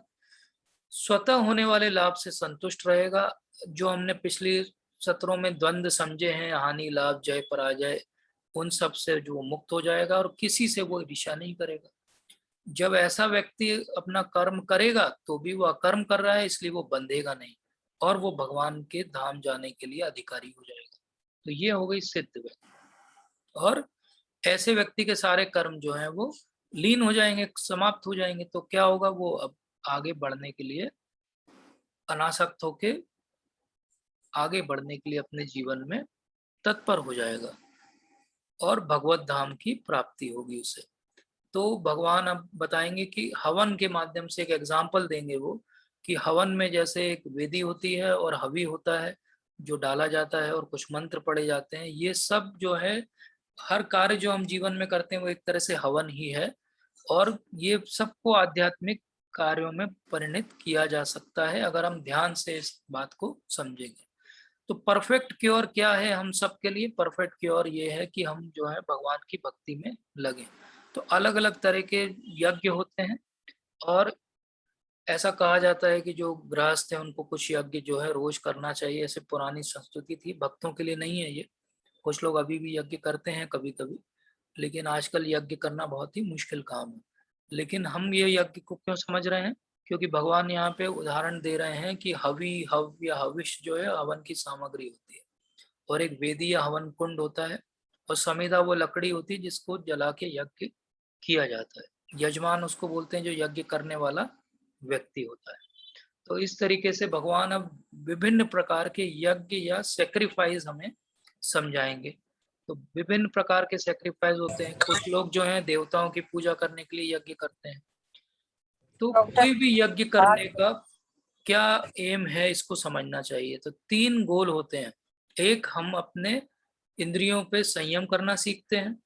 A: स्वतः होने वाले लाभ से संतुष्ट रहेगा। जो हमने पिछली सत्रों में द्वंद्व समझे हैं, हानि लाभ जय पराजय, उन सब से जो मुक्त हो जाएगा और किसी से वो ईर्ष्या नहीं करेगा। जब ऐसा व्यक्ति अपना कर्म करेगा तो भी वो अकर्म कर रहा है, इसलिए वो बंधेगा नहीं और वो भगवान के धाम जाने के लिए अधिकारी हो जाएगा। तो ये हो गई सिद्ध व्यक्ति। और ऐसे व्यक्ति के सारे कर्म जो हैं वो लीन हो जाएंगे, समाप्त हो जाएंगे। तो क्या होगा? वो अब आगे बढ़ने के लिए अनासक्त होके आगे बढ़ने के लिए अपने जीवन में तत्पर हो जाएगा और भगवत धाम की प्राप्ति होगी उसे। तो भगवान अब बताएंगे कि हवन के माध्यम से एक एग्जाम्पल देंगे वो, कि हवन में जैसे एक वेदी होती है और हवि होता है जो डाला जाता है और कुछ मंत्र पढ़े जाते हैं। ये सब जो है, हर कार्य जो हम जीवन में करते हैं वो एक तरह से हवन ही है। और ये सबको आध्यात्मिक कार्यों में परिणित किया जा सकता है अगर हम ध्यान से इस बात को समझेंगे। तो परफेक्ट क्योर क्या है हम सब के लिए? परफेक्ट क्योर ये है कि हम जो है भगवान की भक्ति में लगे। तो अलग अलग तरह के यज्ञ होते हैं और ऐसा कहा जाता है कि जो गृहस्थ है उनको कुछ यज्ञ जो है रोज करना चाहिए। ऐसे पुरानी संस्कृति थी, भक्तों के लिए नहीं है ये। कुछ लोग अभी भी यज्ञ करते हैं कभी कभी, लेकिन आजकल यज्ञ करना बहुत ही मुश्किल काम है। लेकिन हम ये यज्ञ को क्यों समझ रहे हैं? क्योंकि भगवान यहाँ पे उदाहरण दे रहे हैं कि हवि हव या हविष जो है हवन की सामग्री होती है, और एक वेदी या हवन कुंड होता है, और समिधा वो लकड़ी होती है जिसको जला के यज्ञ किया जाता है। यजमान उसको बोलते हैं जो यज्ञ करने वाला व्यक्ति होता है। तो इस तरीके से भगवान अब विभिन्न प्रकार के यज्ञ या सेक्रीफाइस हमें समझाएंगे। तो विभिन्न प्रकार के सेक्रीफाइस होते हैं। कुछ लोग जो हैं देवताओं की पूजा करने के लिए यज्ञ करते हैं। तो कोई भी यज्ञ करने का क्या एम है, इसको समझना चाहिए। तो 3 गोल होते हैं। एक, हम अपने इंद्रियों पे संयम करना सीखते हैं।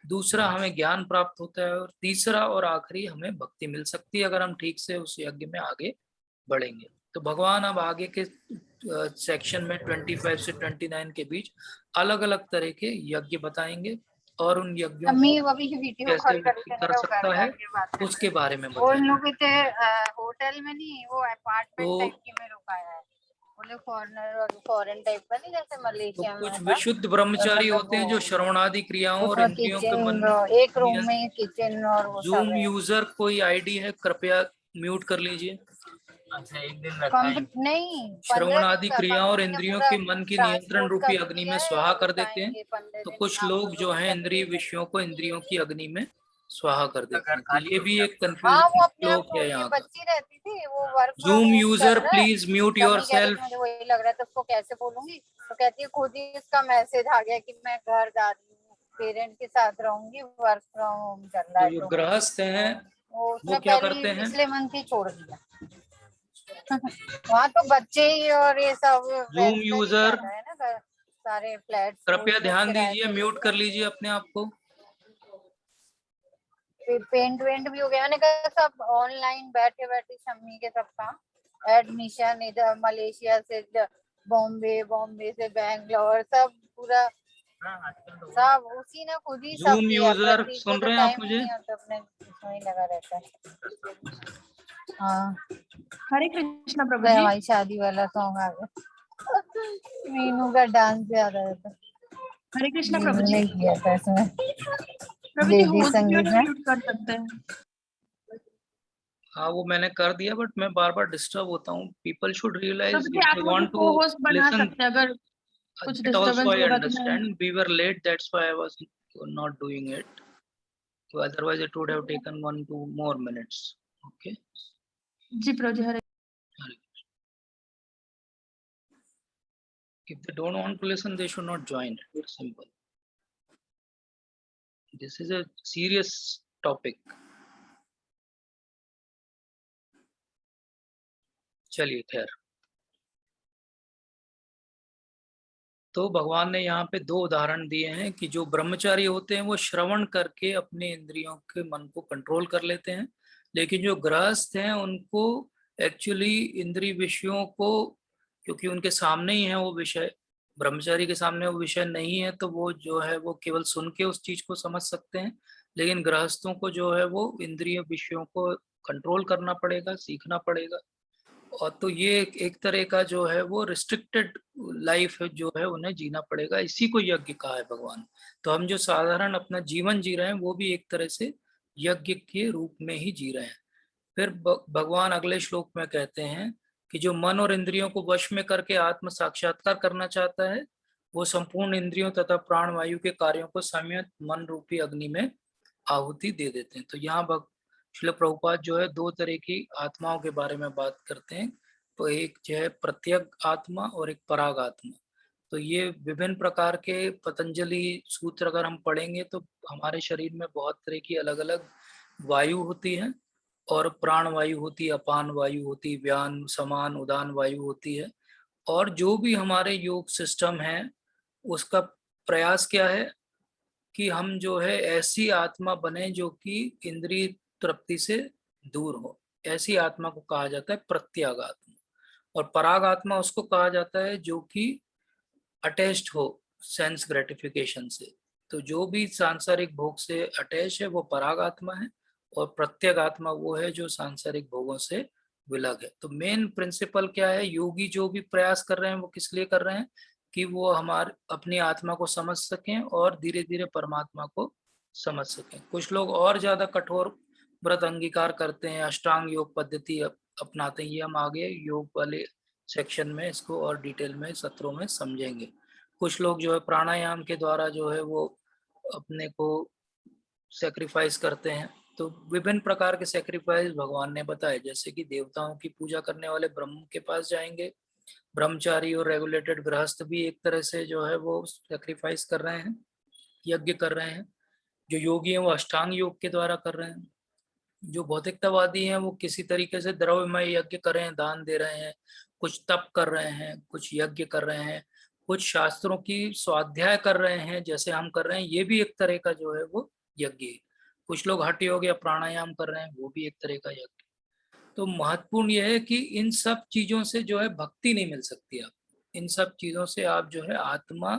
A: दूसरा, हमें ज्ञान प्राप्त होता है। और तीसरा और आखिरी, हमें भक्ति मिल सकती है अगर हम ठीक से उस यज्ञ में आगे बढ़ेंगे। तो भगवान अब आगे के सेक्शन में 25 से 29 के बीच अलग अलग तरह के यज्ञ बताएंगे और उन यज्ञों को कैसे व्यक्ति कर सकता है उसके बारे में बताएंगे।
B: होटल में नहीं, वो अपार्टमेंट टाइप की में रुकाया है। बोले फॉरेनर और फॉरेन टाइप का नहीं, जैसे मलेशिया में
A: कुछ विशुद्ध ब्रह्मचारी होते हैं जो श्रवणादि क्रियाओं और इंद्रियों के मन
B: एक रूम में किचन और वो सब
A: जूम
B: है।
A: यूजर कोई आईडी है, कृपया म्यूट कर लीजिए।
E: अच्छा, एक दिन रखा है।
B: नहीं,
A: श्रवण आदि क्रियाओं और इंद्रियों के मन की नियंत्रण रूपी अग्नि में स्वाहा कर देते हैं। तो कुछ लोग जो हैं इंद्रिय विषयों को इंद्रियों की अग्नि में स्वाहा कर देते हैं। तो ये भी एक कंफ्यूजन श्लोक है यहाँ का।
B: बच्ची रहती थी, वो work
A: zoom user please mute yourself.
B: मुझे वही लग रहा है, तो उसको कैसे बोलूंगी? तो कहती है खुद ही इसका मैसेज आ गया कि मैं घर जा रही हूँ, पेरेंट के साथ रहूंगी, वर्क फ्रॉम होम चल रहा है।
A: जो गृहस्थ हैं
B: वो
A: वो क्या करते हैं?
B: पिछले मंथ ही छोड़ दिया। वहाँ तो बच्चे ही और ये सब
A: Zoom
B: वेंचर ही
A: user,
B: ज्यादा है ना, सारे फ्लैट
A: कृपया ध्यान दीजिए, म्यूट कर लीजिए अपने आप को।
B: पेंट वेंट भी हो गया। मैंने कहा सब ऑनलाइन बैठे बैठे शम्मी के सब काम, एडमिशन इधर मलेशिया से बॉम्बे, बॉम्बे से बैंगलोर, सब पूरा सब उसी ने खुद ही सब
A: Zoom
B: किया।
A: user,
B: प्रतीक को
A: सुन
B: तो
A: रहे हैं आप
B: टाइम ही
A: मुझे?
B: नहीं होता, अपने इसमें ही लगा रहता है। हाँ,
F: हरे कृष्णा प्रभु
B: तो
F: जी।
B: हमारी शादी वाला सॉन्ग आ गया। मीनू का डांस याद आ जाता।
F: हरे कृष्णा प्रभु
B: मीनू
F: जी।
B: ने किया था इसमें
F: प्रभु जी
B: लेडी
F: होस्ट भी
B: संगीत में।
F: म्यूट कर सकते हैं।
A: हाँ, वो मैंने कर दिया, बट मैं बार बार डिस्टर्ब होता हूँ। People should realise
F: Prabhu ji
A: if
F: आप
A: दे
F: मुझे
A: वांट
F: को
A: टू
F: होस्ट बना
A: लिसन।
F: सकते हैं, अगर कुछ
A: That also
F: डिस्टरबेंस
A: I
F: होगा तो मैं।
A: understand. We were late, that's why I was not doing it. So otherwise it would have taken 1-2 more minutes. Okay.
F: Ji Prabhu ji. Hare
A: If they don't want to listen, they should not join it. It's simple. This is a serious topic. चलिए खैर, तो भगवान ने यहाँ पे 2 उदाहरण दिए हैं कि जो ब्रह्मचारी होते हैं वो श्रवण करके अपने इंद्रियों के मन को कंट्रोल कर लेते हैं, लेकिन जो गृहस्थ हैं उनको एक्चुअली इंद्रिय विषयों को, क्योंकि उनके सामने ही है वो विषय, ब्रह्मचारी के सामने वो विषय नहीं है, तो वो जो है वो केवल सुन के उस चीज को समझ सकते हैं। लेकिन गृहस्थों को जो है वो इंद्रिय विषयों को कंट्रोल करना पड़ेगा, सीखना पड़ेगा। और तो ये एक तरह का जो है वो रिस्ट्रिक्टेड लाइफ जो है उन्हें जीना पड़ेगा। इसी को यज्ञ कहा है भगवान। तो हम जो साधारण अपना जीवन जी रहे हैं वो भी एक तरह से यज्ञ के रूप में ही जी रहे हैं। फिर भगवान अगले श्लोक में कहते हैं कि जो मन और इंद्रियों को वश में करके आत्म साक्षात्कार करना चाहता है वो संपूर्ण इंद्रियों तथा प्राण वायु के कार्यों को संयत मन रूपी अग्नि में आहुति दे देते हैं। तो यहाँ श्रील प्रभुपाद जो है 2 तरह की आत्माओं के बारे में बात करते हैं। तो एक जो है प्रत्यग आत्मा और एक पराग आत्मा। तो ये विभिन्न प्रकार के पतंजलि सूत्र अगर हम पढ़ेंगे तो हमारे शरीर में बहुत तरह की अलग अलग वायु होती है, और प्राण वायु होती है, अपान वायु होती है, व्यान समान उदान वायु होती है। और जो भी हमारे योग सिस्टम है उसका प्रयास क्या है कि हम जो है ऐसी आत्मा बने जो कि इंद्रिय तृप्ति से दूर हो। ऐसी आत्मा को कहा जाता है प्रत्याग आत्मा। और पराग आत्मा उसको कहा जाता है जो कि अटैच्ड हो सेंस ग्रेटिफिकेशन से। तो जो भी सांसारिक भोग से अटैच है वो पराग आत्मा है, और प्रत्यग आत्मा वो है जो सांसारिक भोगों से विलग है। तो मेन प्रिंसिपल क्या है, योगी जो भी प्रयास कर रहे हैं वो किस लिए कर रहे हैं कि वो हमारे अपनी आत्मा को समझ सकें और धीरे धीरे परमात्मा को समझ सकें। कुछ लोग और ज्यादा कठोर व्रत अंगीकार करते हैं, अष्टांग योग पद्धति अपनाते हैं। ये हम आगे योग वाले सेक्शन में इसको और डिटेल में सत्रों में समझेंगे। कुछ लोग जो है प्राणायाम के द्वारा जो है वो अपने को सेक्रीफाइस करते हैं। तो विभिन्न प्रकार के सेक्रीफाइस भगवान ने बताए, जैसे कि देवताओं की पूजा करने वाले ब्रह्म के पास जाएंगे। ब्रह्मचारी और रेगुलेटेड गृहस्थ भी एक तरह से जो है वो सेक्रीफाइस कर रहे हैं, यज्ञ कर रहे हैं। जो योगी हैं वो अष्टांग योग के द्वारा कर रहे हैं। जो भौतिकतावादी हैं वो किसी तरीके से द्रव्यमय यज्ञ कर रहे हैं, दान दे रहे हैं, कुछ तप कर रहे हैं, कुछ यज्ञ कर रहे हैं, कुछ शास्त्रों की स्वाध्याय कर रहे हैं जैसे हम कर रहे हैं। ये भी एक तरह का जो है वो यज्ञ है। कुछ लोग हठ योग या प्राणायाम कर रहे हैं, वो भी एक तरह का यज्ञ। तो महत्वपूर्ण यह है कि इन सब चीजों से जो है भक्ति नहीं मिल सकती। आप इन सब चीजों से आप जो है आत्मा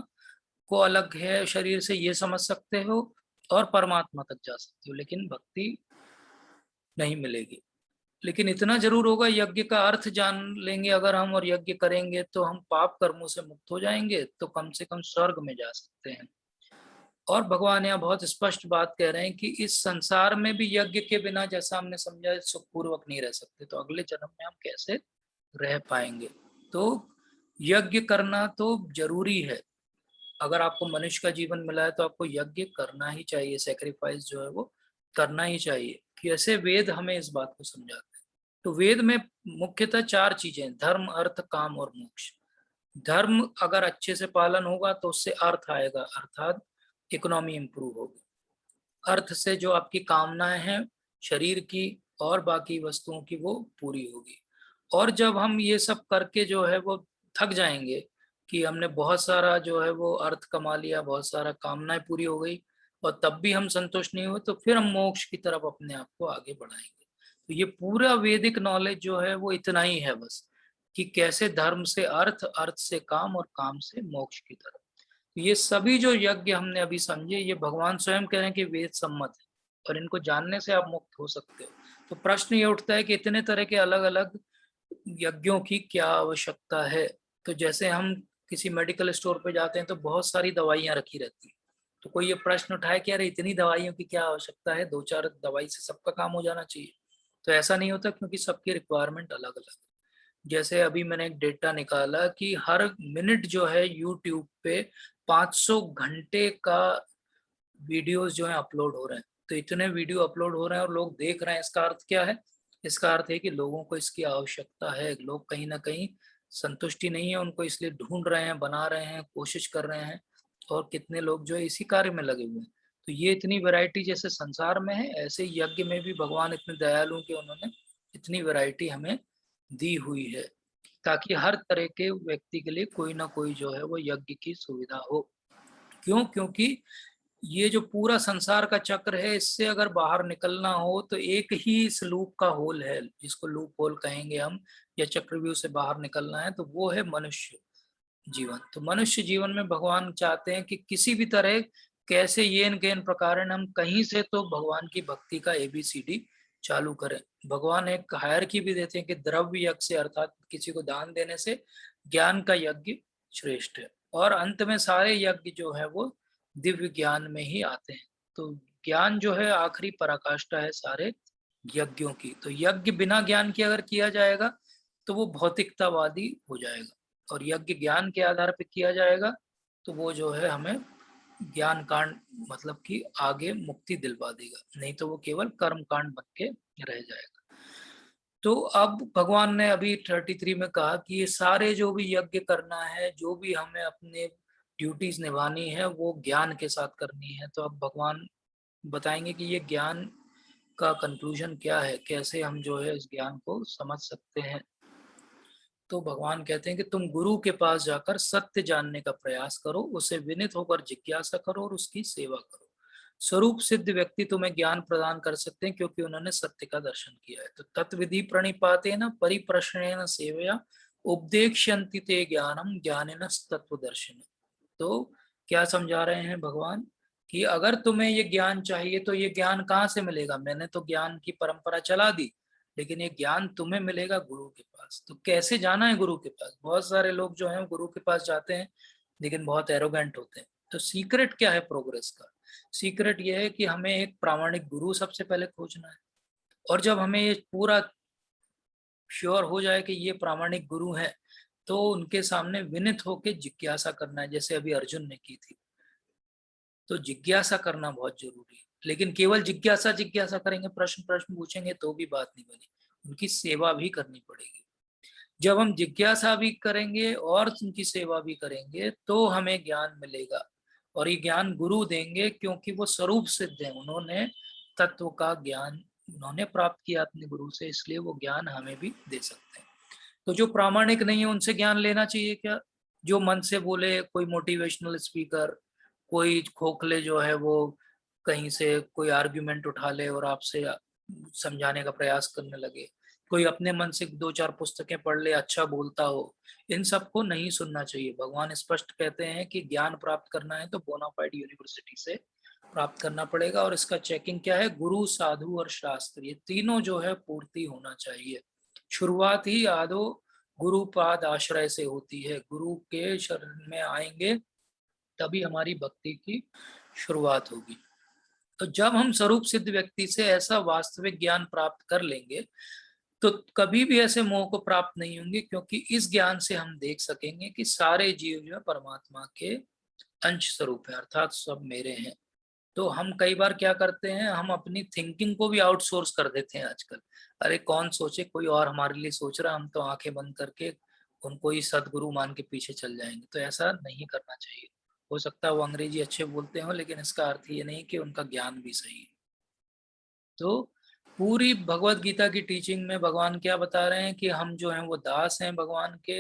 A: को अलग है शरीर से ये समझ सकते हो और परमात्मा तक जा सकते हो, लेकिन भक्ति नहीं मिलेगी। लेकिन इतना जरूर होगा, यज्ञ का अर्थ जान लेंगे अगर हम और यज्ञ करेंगे तो हम पाप कर्मों से मुक्त हो जाएंगे, तो कम से कम स्वर्ग में जा सकते हैं। और भगवान यहाँ बहुत स्पष्ट बात कह रहे हैं कि इस संसार में भी यज्ञ के बिना, जैसा हमने समझा, सुखपूर्वक नहीं रह सकते। तो अगले जन्म में हम कैसे रह पाएंगे? तो यज्ञ करना तो जरूरी है। अगर आपको मनुष्य का जीवन मिला है तो आपको यज्ञ करना ही चाहिए, सेक्रीफाइस जो है वो करना ही चाहिए। कैसे वेद हमें इस बात को समझाते हैं। तो वेद में मुख्यतः 4 चीजें, धर्म अर्थ काम और मोक्ष। धर्म अगर अच्छे से पालन होगा तो उससे अर्थ आएगा, अर्थात इकोनॉमी इंप्रूव होगी। अर्थ से जो आपकी कामनाएं हैं शरीर की और बाकी वस्तुओं की वो पूरी होगी। और जब हम ये सब करके जो है वो थक जाएंगे कि हमने बहुत सारा जो है वो अर्थ कमा लिया, बहुत सारा कामनाएं पूरी हो गई, और तब भी हम संतुष्ट नहीं हुए, तो फिर हम मोक्ष की तरफ अपने आप को आगे बढ़ाएंगे। तो ये पूरा वैदिक नॉलेज जो है वो इतना ही है बस, कि कैसे धर्म से अर्थ, अर्थ से काम और काम से मोक्ष की तरफ। तो ये सभी जो यज्ञ हमने अभी समझे, ये भगवान स्वयं कह रहे हैं कि वेद सम्मत है, और इनको जानने से आप मुक्त हो सकते हो। तो प्रश्न ये उठता है कि इतने तरह के अलग अलग यज्ञों की क्या आवश्यकता है। तो जैसे हम किसी मेडिकल स्टोर पे जाते हैं तो बहुत सारी दवाइयां रखी रहती है, तो कोई ये प्रश्न उठाए कि यार इतनी दवाइयों की क्या आवश्यकता है, 2-4 दवाई से सबका काम हो जाना चाहिए। तो ऐसा नहीं होता, क्योंकि सबकी रिक्वायरमेंट अलग अलग है। जैसे अभी मैंने एक डेटा निकाला कि हर मिनट जो है यूट्यूब पे 500 घंटे का वीडियोस जो है अपलोड हो रहे हैं। तो इतने वीडियो अपलोड हो रहे हैं और लोग देख रहे हैं, इसका अर्थ क्या है? इसका अर्थ है कि लोगों को इसकी आवश्यकता है, लोग कहीं ना कहीं संतुष्टि नहीं है उनको, इसलिए ढूंढ रहे हैं, बना रहे हैं, कोशिश कर रहे हैं, और कितने लोग जो है इसी कार्य में लगे हुए हैं। तो ये इतनी वैरायटी जैसे संसार में है, ऐसे यज्ञ में भी भगवान इतने दयालु हैं कि उन्होंने इतनी वैरायटी हमें दी हुई है, ताकि हर तरह के व्यक्ति के लिए कोई ना कोई जो है वो यज्ञ की सुविधा हो। क्यों? क्योंकि ये जो पूरा संसार का चक्र है, इससे अगर बाहर निकलना हो तो एक ही इस लूप का होल है, जिसको लूप होल कहेंगे हम, या चक्रव्यूह से बाहर निकलना है तो वो है मनुष्य जीवन। तो मनुष्य जीवन में भगवान चाहते हैं कि किसी भी तरह, कैसे येन केन प्रकारेण, हम कहीं से तो भगवान की भक्ति का ABCD चालू करें। भगवान एक हायरकी भी देते हैं कि द्रव्य यज्ञ से, अर्थात किसी को दान देने से, ज्ञान का यज्ञ श्रेष्ठ है। और अंत में सारे यज्ञ जो है वो दिव्य ज्ञान में ही आते हैं। तो ज्ञान जो है आखिरी पराकाष्ठा है सारे यज्ञों की। तो यज्ञ बिना ज्ञान के अगर किया जाएगा तो वो भौतिकतावादी हो जाएगा, और यज्ञ ज्ञान के आधार पर किया जाएगा तो वो जो है हमें ज्ञान कांड, मतलब कि आगे मुक्ति दिलवा देगा, नहीं तो वो केवल कर्म कांड बन के रह जाएगा। तो अब भगवान ने अभी 33 में कहा कि ये सारे जो भी यज्ञ करना है, जो भी हमें अपने ड्यूटीज निभानी है, वो ज्ञान के साथ करनी है। तो अब भगवान बताएंगे कि ये ज्ञान का कंक्लूजन क्या है, कैसे हम जो है इस ज्ञान को समझ सकते हैं। तो भगवान कहते हैं कि तुम गुरु के पास जाकर सत्य जानने का प्रयास करो, उसे विनित होकर जिज्ञासा करो और उसकी सेवा करो। स्वरूप सिद्ध व्यक्ति तुम्हें ज्ञान प्रदान कर सकते हैं, क्योंकि उन्होंने सत्य का दर्शन किया है। तो तत्विधि प्रणिपातेन परिप्रश्नेन सेवया उपदेक्ष्यन्ति ते ज्ञानम ज्ञानेन तत्वदर्शिनः। तो क्या समझा रहे हैं भगवान कि अगर तुम्हें ये ज्ञान चाहिए तो ये ज्ञान कहाँ से मिलेगा? मैंने तो ज्ञान की परंपरा चला दी, लेकिन ये ज्ञान तुम्हें मिलेगा गुरु के पास। तो कैसे जाना है गुरु के पास? बहुत सारे लोग जो हैं गुरु के पास जाते हैं, लेकिन बहुत एरोगेंट होते हैं। तो सीक्रेट क्या है प्रोग्रेस का? सीक्रेट ये है कि हमें एक प्रामाणिक गुरु सबसे पहले खोजना है, और जब हमें ये पूरा श्योर हो जाए कि ये प्रामाणिक गुरु है, तो उनके सामने विनित होकर जिज्ञासा करना है, जैसे अभी अर्जुन ने की थी। तो जिज्ञासा करना बहुत जरूरी है, लेकिन केवल जिज्ञासा जिज्ञासा करेंगे, प्रश्न प्रश्न पूछेंगे तो भी बात नहीं बनी, उनकी सेवा भी करनी पड़ेगी। जब हम जिज्ञासा भी करेंगे और उनकी सेवा भी करेंगे तो हमें ज्ञान मिलेगा, और ये ज्ञान गुरु देंगे, क्योंकि वो स्वरूप सिद्ध है, उन्होंने तत्व का ज्ञान उन्होंने प्राप्त किया अपने गुरु से, इसलिए वो ज्ञान हमें भी दे सकते हैं। तो जो प्रामाणिक नहीं है उनसे ज्ञान लेना चाहिए क्या? जो मन से बोले, कोई मोटिवेशनल स्पीकर, कोई खोखले जो है वो कहीं से कोई आर्ग्यूमेंट उठा ले और आपसे समझाने का प्रयास करने लगे, कोई अपने मन से 2-4 पुस्तकें पढ़ ले, अच्छा बोलता हो, इन सबको नहीं सुनना चाहिए। भगवान स्पष्ट कहते हैं कि ज्ञान प्राप्त करना है तो बोनाफाइड यूनिवर्सिटी से प्राप्त करना पड़ेगा, और इसका चेकिंग क्या है? गुरु, साधु और शास्त्र, ये तीनों जो है पूर्ति होना चाहिए। शुरुआत ही आदो गुरु पाद आश्रय से होती है, गुरु के शरण में आएंगे तभी हमारी भक्ति की शुरुआत होगी। तो जब हम स्वरूप सिद्ध व्यक्ति से ऐसा वास्तविक ज्ञान प्राप्त कर लेंगे तो कभी भी ऐसे मोह को प्राप्त नहीं होंगे, क्योंकि इस ज्ञान से हम देख सकेंगे कि सारे जीव जो है परमात्मा के अंश स्वरूप है, अर्थात सब मेरे हैं। तो हम कई बार क्या करते हैं, हम अपनी थिंकिंग को भी आउटसोर्स कर देते हैं आजकल। अरे कौन सोचे, कोई और हमारे लिए सोच रहा, हम तो आंखें बंद करके उनको ही सदगुरु मान के पीछे चल जाएंगे। तो ऐसा नहीं करना चाहिए। हो सकता है वो अंग्रेजी अच्छे बोलते हो, लेकिन इसका अर्थ ये नहीं कि उनका ज्ञान भी सही है। तो पूरी भगवत गीता की टीचिंग में भगवान क्या बता रहे हैं कि हम जो हैं वो दास हैं भगवान के,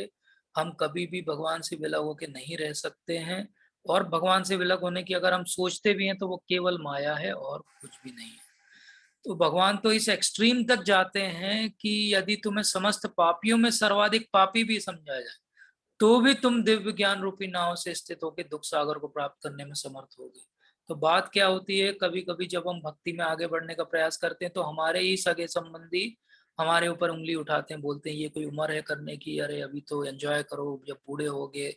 A: हम कभी भी भगवान से विलग होके नहीं रह सकते हैं, और भगवान से विलग होने की अगर हम सोचते भी हैं तो वो केवल माया है और कुछ भी नहीं है। तो भगवान तो इस एक्सट्रीम तक जाते हैं कि यदि तुम्हें समस्त पापियों में सर्वाधिक पापी भी समझा जाए तो भी तुम दिव्य ज्ञान रूपी नाव से स्थित होकर दुख सागर को प्राप्त करने में समर्थ होगे। तो बात क्या होती है, कभी कभी जब हम भक्ति में आगे बढ़ने का प्रयास करते हैं तो हमारे ही सगे संबंधी हमारे ऊपर उंगली उठाते हैं, बोलते हैं ये कोई उम्र है करने की, अरे अभी तो एंजॉय करो, जब बूढ़े होगे,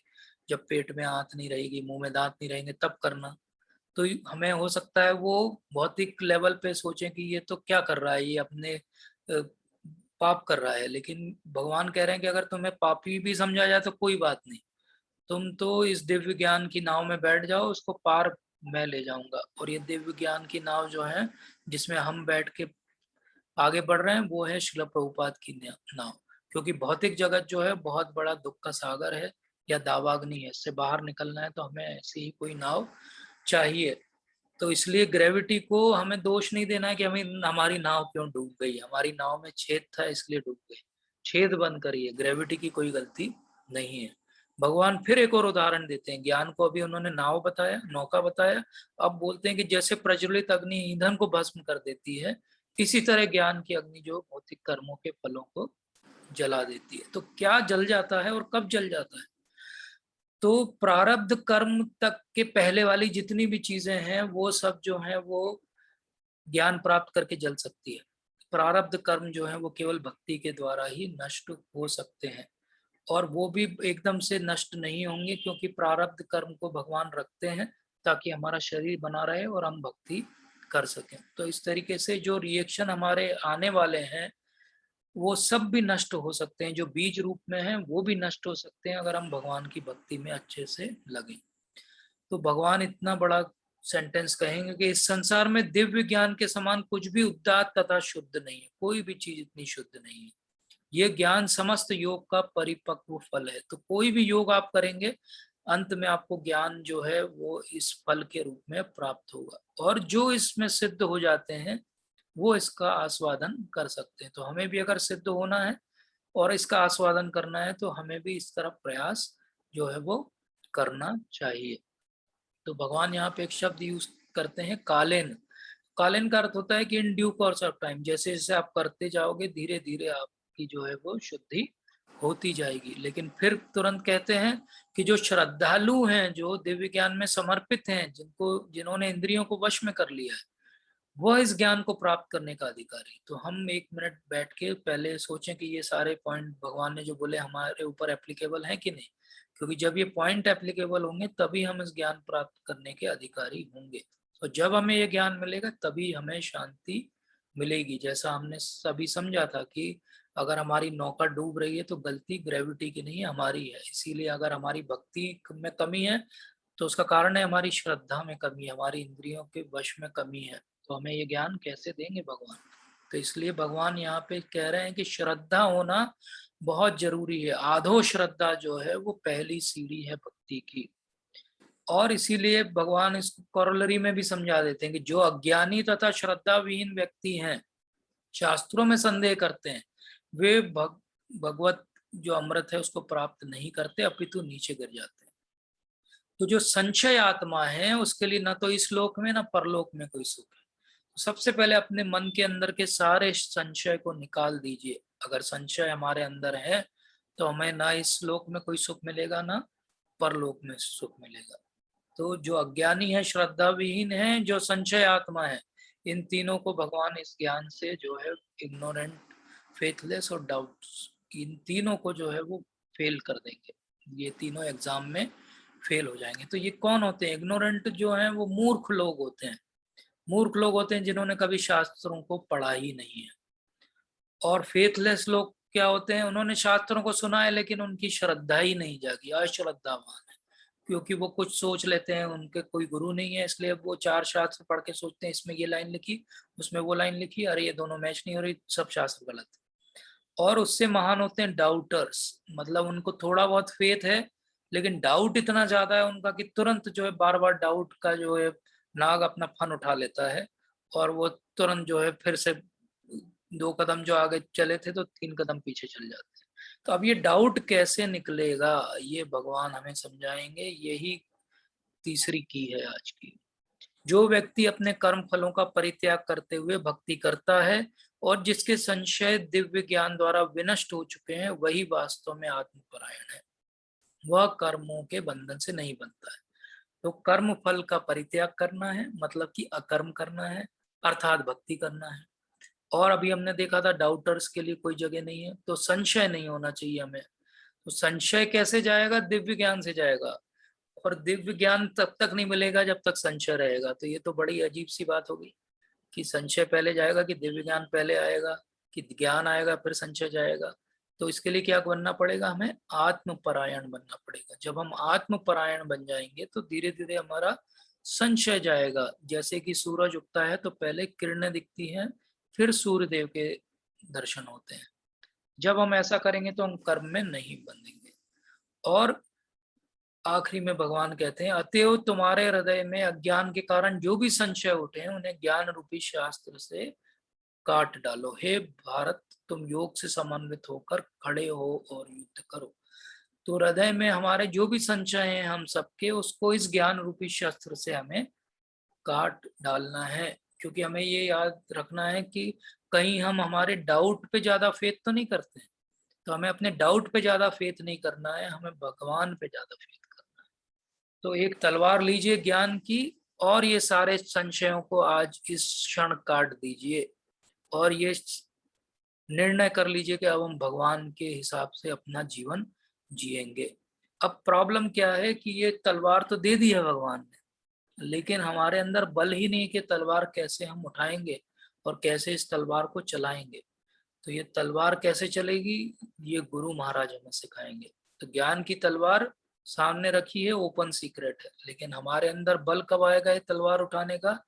A: जब पेट में आंत नहीं रहेगी, मुंह में दांत नहीं रहेंगे तब करना। तो हमें हो सकता है वो भौतिक लेवल पे सोचें कि ये तो क्या कर रहा है, ये अपने पाप कर रहा है, लेकिन भगवान कह रहे हैं कि अगर तुम्हें पापी भी समझा जाए तो कोई बात नहीं, तुम तो इस दिव्य ज्ञान की नाव में बैठ जाओ, उसको पार मैं ले जाऊंगा। और ये दिव्य ज्ञान की नाव जो है जिसमें हम बैठ के आगे बढ़ रहे हैं वो है श्रील प्रभुपाद की नाव। क्योंकि भौतिक जगत जो है बहुत बड़ा दुख का सागर है या दावाग्नि है, इससे बाहर निकलना है तो हमें ऐसी ही कोई नाव चाहिए। तो इसलिए ग्रेविटी को हमें दोष नहीं देना है कि हमारी नाव क्यों डूब गई, हमारी नाव में छेद था इसलिए डूब गई, छेद बंद करिए, ग्रेविटी की कोई गलती नहीं है। भगवान फिर एक और उदाहरण देते हैं, ज्ञान को अभी उन्होंने नाव बताया, नौका बताया, अब बोलते हैं कि जैसे प्रज्वलित अग्नि ईंधन को भस्म कर देती है, इसी तरह ज्ञान की अग्नि जो भौतिक कर्मों के फलों को जला देती है। तो क्या जल जाता है और कब जल जाता है? तो प्रारब्ध कर्म तक के पहले वाली जितनी भी चीजें हैं वो सब जो है वो ज्ञान प्राप्त करके जल सकती है। प्रारब्ध कर्म जो है वो केवल भक्ति के द्वारा ही नष्ट हो सकते हैं, और वो भी एकदम से नष्ट नहीं होंगे, क्योंकि प्रारब्ध कर्म को भगवान रखते हैं ताकि हमारा शरीर बना रहे और हम भक्ति कर सकें। तो इस तरीके से जो रिएक्शन हमारे आने वाले हैं वो सब भी नष्ट हो सकते हैं, जो बीज रूप में है वो भी नष्ट हो सकते हैं अगर हम भगवान की भक्ति में अच्छे से लगे। तो भगवान इतना बड़ा सेंटेंस कहेंगे कि इस संसार में दिव्य ज्ञान के समान कुछ भी उदात्त तथा शुद्ध नहीं है, कोई भी चीज इतनी शुद्ध नहीं है। ये ज्ञान समस्त योग का परिपक्व फल है। तो कोई भी योग आप करेंगे अंत में आपको ज्ञान जो है वो इस फल के रूप में प्राप्त होगा, और जो इसमें सिद्ध हो जाते हैं वो इसका आस्वादन कर सकते हैं। तो हमें भी अगर सिद्ध होना है और इसका आस्वादन करना है तो हमें भी इस तरफ प्रयास जो है वो करना चाहिए। तो भगवान यहाँ पे एक शब्द यूज करते हैं कालेन। कालेन का अर्थ होता है कि इन ड्यू कोर्स ऑफ टाइम, जैसे जैसे आप करते जाओगे धीरे धीरे आपकी जो है वो शुद्धि होती जाएगी। लेकिन फिर तुरंत कहते हैं कि जो श्रद्धालु हैं, जो दिव्य ज्ञान में समर्पित हैं, जिन्होंने इंद्रियों को वश में कर लिया है, वह इस ज्ञान को प्राप्त करने का अधिकारी। तो हम एक मिनट बैठ के पहले सोचें कि ये सारे पॉइंट भगवान ने जो बोले हमारे ऊपर एप्लीकेबल हैं कि नहीं, क्योंकि जब ये पॉइंट एप्लीकेबल होंगे तभी हम इस ज्ञान प्राप्त करने के अधिकारी होंगे। तो जब हमें ये ज्ञान मिलेगा तभी हमें शांति मिलेगी। जैसा हमने सभी समझा था कि अगर हमारी नौका डूब रही है तो गलती ग्रेविटी की नहीं हमारी है। इसीलिए अगर हमारी भक्ति में कमी है तो उसका कारण है हमारी श्रद्धा में कमी है, हमारी इंद्रियों के वश में कमी है। तो हमें ये ज्ञान कैसे देंगे भगवान? तो इसलिए भगवान यहाँ पे कह रहे हैं कि श्रद्धा होना बहुत जरूरी है। आधो श्रद्धा जो है वो पहली सीढ़ी है भक्ति की। और इसीलिए भगवान इसको कॉरोलरी में भी समझा देते हैं कि जो अज्ञानी तथा श्रद्धा विहीन व्यक्ति हैं, शास्त्रों में संदेह करते हैं, वे भगवत जो अमृत है उसको प्राप्त नहीं करते, अपितु नीचे गिर जाते हैं। तो जो संशय आत्मा है उसके लिए न तो इस लोक में न परलोक में कोई सुख है। सबसे पहले अपने मन के अंदर के सारे संशय को निकाल दीजिए। अगर संशय हमारे अंदर है तो हमें ना इस लोक में कोई सुख मिलेगा ना परलोक में सुख मिलेगा। तो जो अज्ञानी है, श्रद्धा विहीन है, जो संशय आत्मा है, इन तीनों को भगवान इस ज्ञान से जो है इग्नोरेंट, फेथलेस और डाउट्स, इन तीनों को जो है वो फेल कर देंगे। ये तीनों एग्जाम में फेल हो जाएंगे। तो ये कौन होते हैं? इग्नोरेंट जो है वो मूर्ख लोग होते हैं। मूर्ख लोग होते हैं जिन्होंने कभी शास्त्रों को पढ़ा ही नहीं है। और फेथलेस लोग क्या होते हैं? उन्होंने शास्त्रों को सुना है लेकिन उनकी श्रद्धा ही नहीं जागी, अश्रद्धावान है। क्योंकि वो कुछ सोच लेते हैं, उनके कोई गुरु नहीं है, इसलिए वो चार शास्त्र पढ़ के सोचते हैं इसमें ये लाइन लिखी, उसमें वो लाइन लिखी, अरे ये दोनों मैच नहीं हो रही, सब शास्त्र गलत। और उससे महान होते हैं डाउटर्स, मतलब उनको थोड़ा बहुत फेथ है लेकिन डाउट इतना ज्यादा है उनका कि तुरंत जो है बार बार डाउट का जो है नाग अपना फन उठा लेता है और वो तुरंत जो है फिर से 2 कदम जो आगे चले थे तो 3 कदम पीछे चल जाते हैं। तो अब ये डाउट कैसे निकलेगा, ये भगवान हमें समझाएंगे। यही तीसरी की है आज की। जो व्यक्ति अपने कर्म फलों का परित्याग करते हुए भक्ति करता है और जिसके संशय दिव्य ज्ञान द्वारा विनष्ट हो चुके हैं, वही वास्तव में आत्मपरायण है। वह कर्मों के बंधन से नहीं बनता है। तो कर्म फल का परित्याग करना है, मतलब कि अकर्म करना है, अर्थात भक्ति करना है। और अभी हमने देखा था डाउटर्स के लिए कोई जगह नहीं है, तो संशय नहीं होना चाहिए हमें। तो संशय कैसे जाएगा? दिव्य ज्ञान से जाएगा, और दिव्य ज्ञान तब तक नहीं मिलेगा जब तक संशय रहेगा। तो ये तो बड़ी अजीब सी बात होगी कि संशय पहले जाएगा कि दिव्य ज्ञान पहले आएगा, कि ज्ञान आएगा फिर संशय जाएगा। तो इसके लिए क्या बनना पड़ेगा? हमें आत्मपरायण बनना पड़ेगा। जब हम आत्मपरायण बन जाएंगे तो धीरे धीरे हमारा संशय जाएगा। जैसे कि सूरज उगता है तो पहले किरणें दिखती हैं, फिर सूर्य देव के दर्शन होते हैं। जब हम ऐसा करेंगे तो हम कर्म में नहीं बंधेंगे। और आखिरी में भगवान कहते हैं, अतएव तुम्हारे हृदय में अज्ञान के कारण जो भी संशय उठे हैं उन्हें ज्ञान रूपी शास्त्र से काट डालो। हे भारत, तुम योग से समन्वित होकर खड़े हो और युद्ध करो। तो हृदय में हमारे जो भी संशय हैं हम सबके, उसको इस ज्ञान रूपी शस्त्र से हमें काट डालना है। क्योंकि हमें ये याद रखना है कि कहीं हम हमारे डाउट पे ज्यादा फेथ तो नहीं करते हैं। तो हमें अपने डाउट पे ज्यादा फेथ नहीं करना है, हमें भगवान पे ज्यादा फेथ करना है। तो एक तलवार लीजिए ज्ञान की, और ये सारे संशयों को आज इस क्षण काट दीजिए, और ये निर्णय कर लीजिए कि अब हम भगवान के हिसाब से अपना जीवन जिएंगे। अब प्रॉब्लम क्या है कि ये तलवार तो दे दी है भगवान ने, लेकिन हमारे अंदर बल ही नहीं कि तलवार कैसे हम उठाएंगे और कैसे इस तलवार को चलाएंगे। तो ये तलवार कैसे चलेगी, ये गुरु महाराज हमें सिखाएंगे। तो ज्ञान की तलवार सामने रखी है, ओपन सीक्रेट है, लेकिन हमारे अंदर बल कब आएगा ये तलवार उठाने का?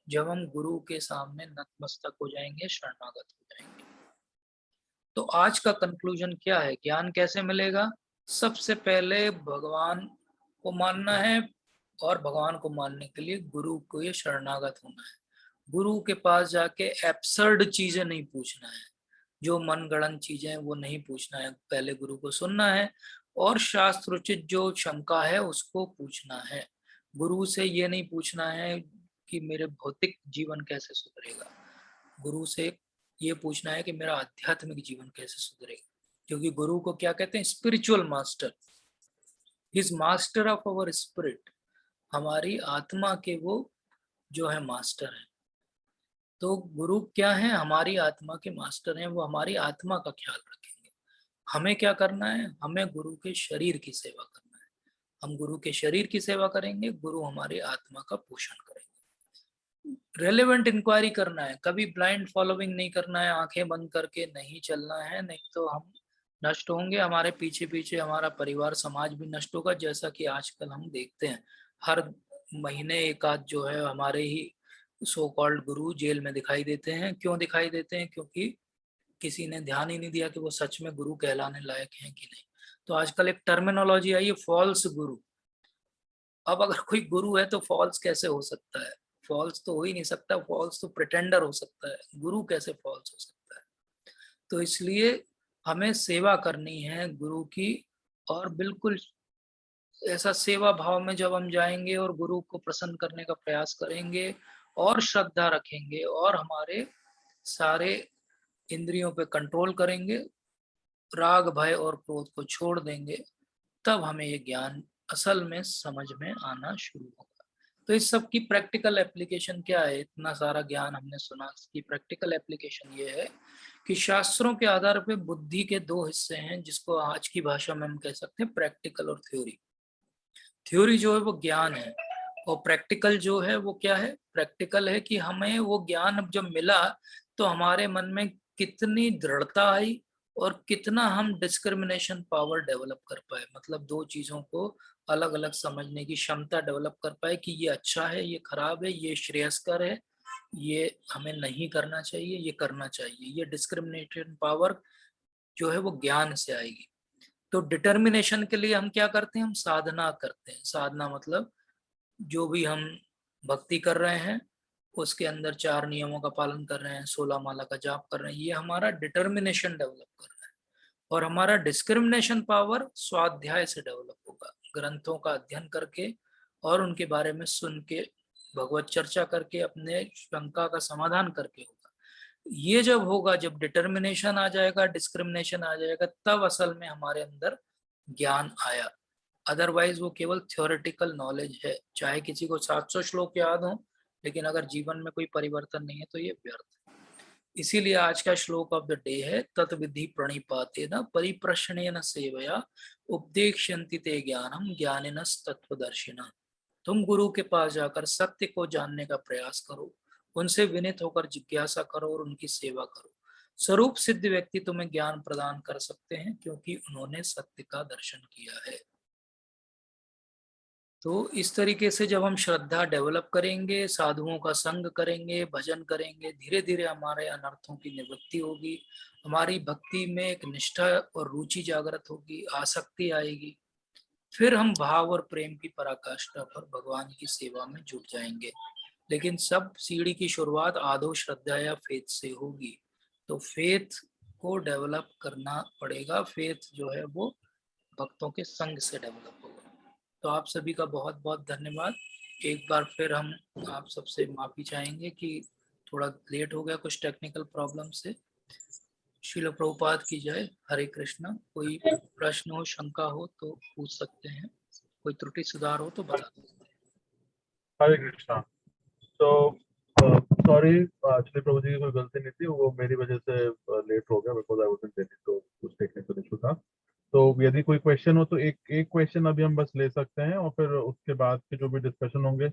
A: जब हम गुरु के सामने नतमस्तक हो जाएंगे, शरणागत हो जाएंगे। तो आज का कंक्लूजन क्या है? ज्ञान कैसे मिलेगा? सबसे पहले भगवान को मानना है, और भगवान को मानने के लिए गुरु को ये शरणागत होना है। गुरु के पास जाके एब्सर्ड चीजें नहीं पूछना है, जो मनगढ़ंत चीजें वो नहीं पूछना है। पहले गुरु को सुनना है और शास्त्रोचित जो शंका है उसको पूछना है। गुरु से ये नहीं पूछना है कि मेरे भौतिक जीवन कैसे सुधरेगा, गुरु से ये पूछना है कि मेरा आध्यात्मिक जीवन कैसे सुधरेगा। क्योंकि गुरु को क्या कहते हैं? Spiritual master. His master of our spirit, हमारी आत्मा के वो जो है मास्टर है। तो गुरु क्या है? हमारी आत्मा के मास्टर हैं, वो हमारी आत्मा का ख्याल रखेंगे। हमें क्या करना है? हमें गुरु के शरीर की सेवा करना है। हम गुरु के शरीर की सेवा करेंगे, गुरु हमारी आत्मा का पोषण करेंगे। रेलेवेंट इंक्वायरी करना है, कभी ब्लाइंड फॉलोइंग नहीं करना है, आंखें बंद करके नहीं चलना है, नहीं तो हम नष्ट होंगे। हमारे पीछे पीछे हमारा परिवार समाज भी नष्ट होगा, जैसा कि आजकल हम देखते हैं। हर महीने एक आध जो है हमारे ही सो कॉल्ड गुरु जेल में दिखाई देते हैं। क्यों दिखाई देते हैं? क्योंकि किसी ने ध्यान ही नहीं दिया कि वो सच में गुरु कहलाने लायक हैं कि नहीं। तो आजकल एक टर्मिनोलॉजी आई है, फॉल्स गुरु। अब अगर कोई गुरु है तो फॉल्स कैसे हो सकता है? फॉल्स तो हो ही नहीं सकता, फॉल्स तो प्रिटेंडर हो सकता है, गुरु कैसे फॉल्स हो सकता है? तो इसलिए हमें सेवा करनी है गुरु की, और बिल्कुल ऐसा सेवा भाव में जब हम जाएंगे और गुरु को प्रसन्न करने का प्रयास करेंगे और श्रद्धा रखेंगे और हमारे सारे इंद्रियों पे कंट्रोल करेंगे, राग भय और क्रोध को छोड़ देंगे, तब हमें ये ज्ञान असल में समझ में आना शुरू होगा। तो इस सब की प्रैक्टिकल एप्लीकेशन क्या है? इतना सारा ज्ञान हमने सुना, इसकी प्रैक्टिकल एप्लीकेशन ये है कि शास्त्रों के आधार पे बुद्धि के 2 हिस्से हैं, जिसको आज की भाषा में हम कह सकते हैं प्रैक्टिकल और थ्योरी। थ्योरी जो है वो ज्ञान है, और प्रैक्टिकल जो है वो क्या है? प्रैक्टिकल है कि हमें वो ज्ञान जब मिला तो हमारे मन में कितनी दृढ़ता आई और कितना हम डिस्क्रिमिनेशन पावर डेवलप कर पाए। मतलब 2 चीजों को अलग अलग समझने की क्षमता डेवलप कर पाए कि ये अच्छा है, ये खराब है, ये श्रेयस्कर है, ये हमें नहीं करना चाहिए, ये करना चाहिए। ये डिस्क्रिमिनेशन पावर जो है वो ज्ञान से आएगी। तो डिटर्मिनेशन के लिए हम क्या करते हैं? हम साधना करते हैं। साधना मतलब जो भी हम भक्ति कर रहे हैं उसके अंदर 4 नियमों का पालन कर रहे हैं, 16 माला का जाप कर रहे हैं, ये हमारा डिटर्मिनेशन डेवलप कर रहा है। और हमारा डिस्क्रिमिनेशन पावर स्वाध्याय से डेवलप होगा, ग्रंथों का अध्ययन करके और उनके बारे में सुन के, भगवत चर्चा करके, अपने शंका का समाधान करके होगा। ये जब होगा, जब डिटर्मिनेशन आ जाएगा, डिस्क्रिमिनेशन आ जाएगा, तब असल में हमारे अंदर ज्ञान आया। अदरवाइज वो केवल थ्योरेटिकल नॉलेज है, चाहे किसी को 700 श्लोक याद हो, लेकिन अगर जीवन में कोई परिवर्तन नहीं है तो ये व्यर्थ है। इसीलिए आज का श्लोक ऑफ द डे है, तत्विधि प्रणिपातेन परिप्रश्नेन सेवया उपदेक्ष्यन्ति ते ज्ञानम ज्ञानिनस् तत्वदर्शिनः। तुम गुरु के पास जाकर सत्य को जानने का प्रयास करो, उनसे विनित होकर जिज्ञासा करो और उनकी सेवा करो। स्वरूप सिद्ध व्यक्ति तुम्हें ज्ञान प्रदान कर सकते हैं, क्योंकि उन्होंने सत्य का दर्शन किया है। तो इस तरीके से जब हम श्रद्धा डेवलप करेंगे, साधुओं का संग करेंगे, भजन करेंगे, धीरे धीरे हमारे अनर्थों की निवृत्ति होगी, हमारी भक्ति में एक निष्ठा और रुचि जागृत होगी, आसक्ति आएगी, फिर हम भाव और प्रेम की पराकाष्ठा पर भगवान की सेवा में जुट जाएंगे। लेकिन सब सीढ़ी की शुरुआत आदो श्रद्धा या फेथ से होगी। तो फेथ को डेवलप करना पड़ेगा, फेथ जो है वो भक्तों के संग से डेवलप होगा। तो आप सभी का बहुत बहुत धन्यवाद। एक बार फिर हम आप सबसे माफी चाहेंगे कि थोड़ा लेट हो गया कुछ टेक्निकल प्रॉब्लम से। श्रील प्रभुपाद की जय। हरे कृष्णा। कोई प्रश्न हो, शंका हो तो पूछ सकते हैं, कोई त्रुटि सुधार हो तो बता सकते हैं।
G: हरे कृष्णा। तो सॉरी, एक्चुअली प्रभु जी की कोई गलती नहीं थी, वो मेरी वजह से लेट हो गया, because I was in Delhi, तो कुछ टेक्निकल इशू था। तो यदि कोई क्वेश्चन हो तो एक क्वेश्चन अभी हम बस ले सकते हैं, और फिर उसके बाद के जो भी डिस्कशन होंगे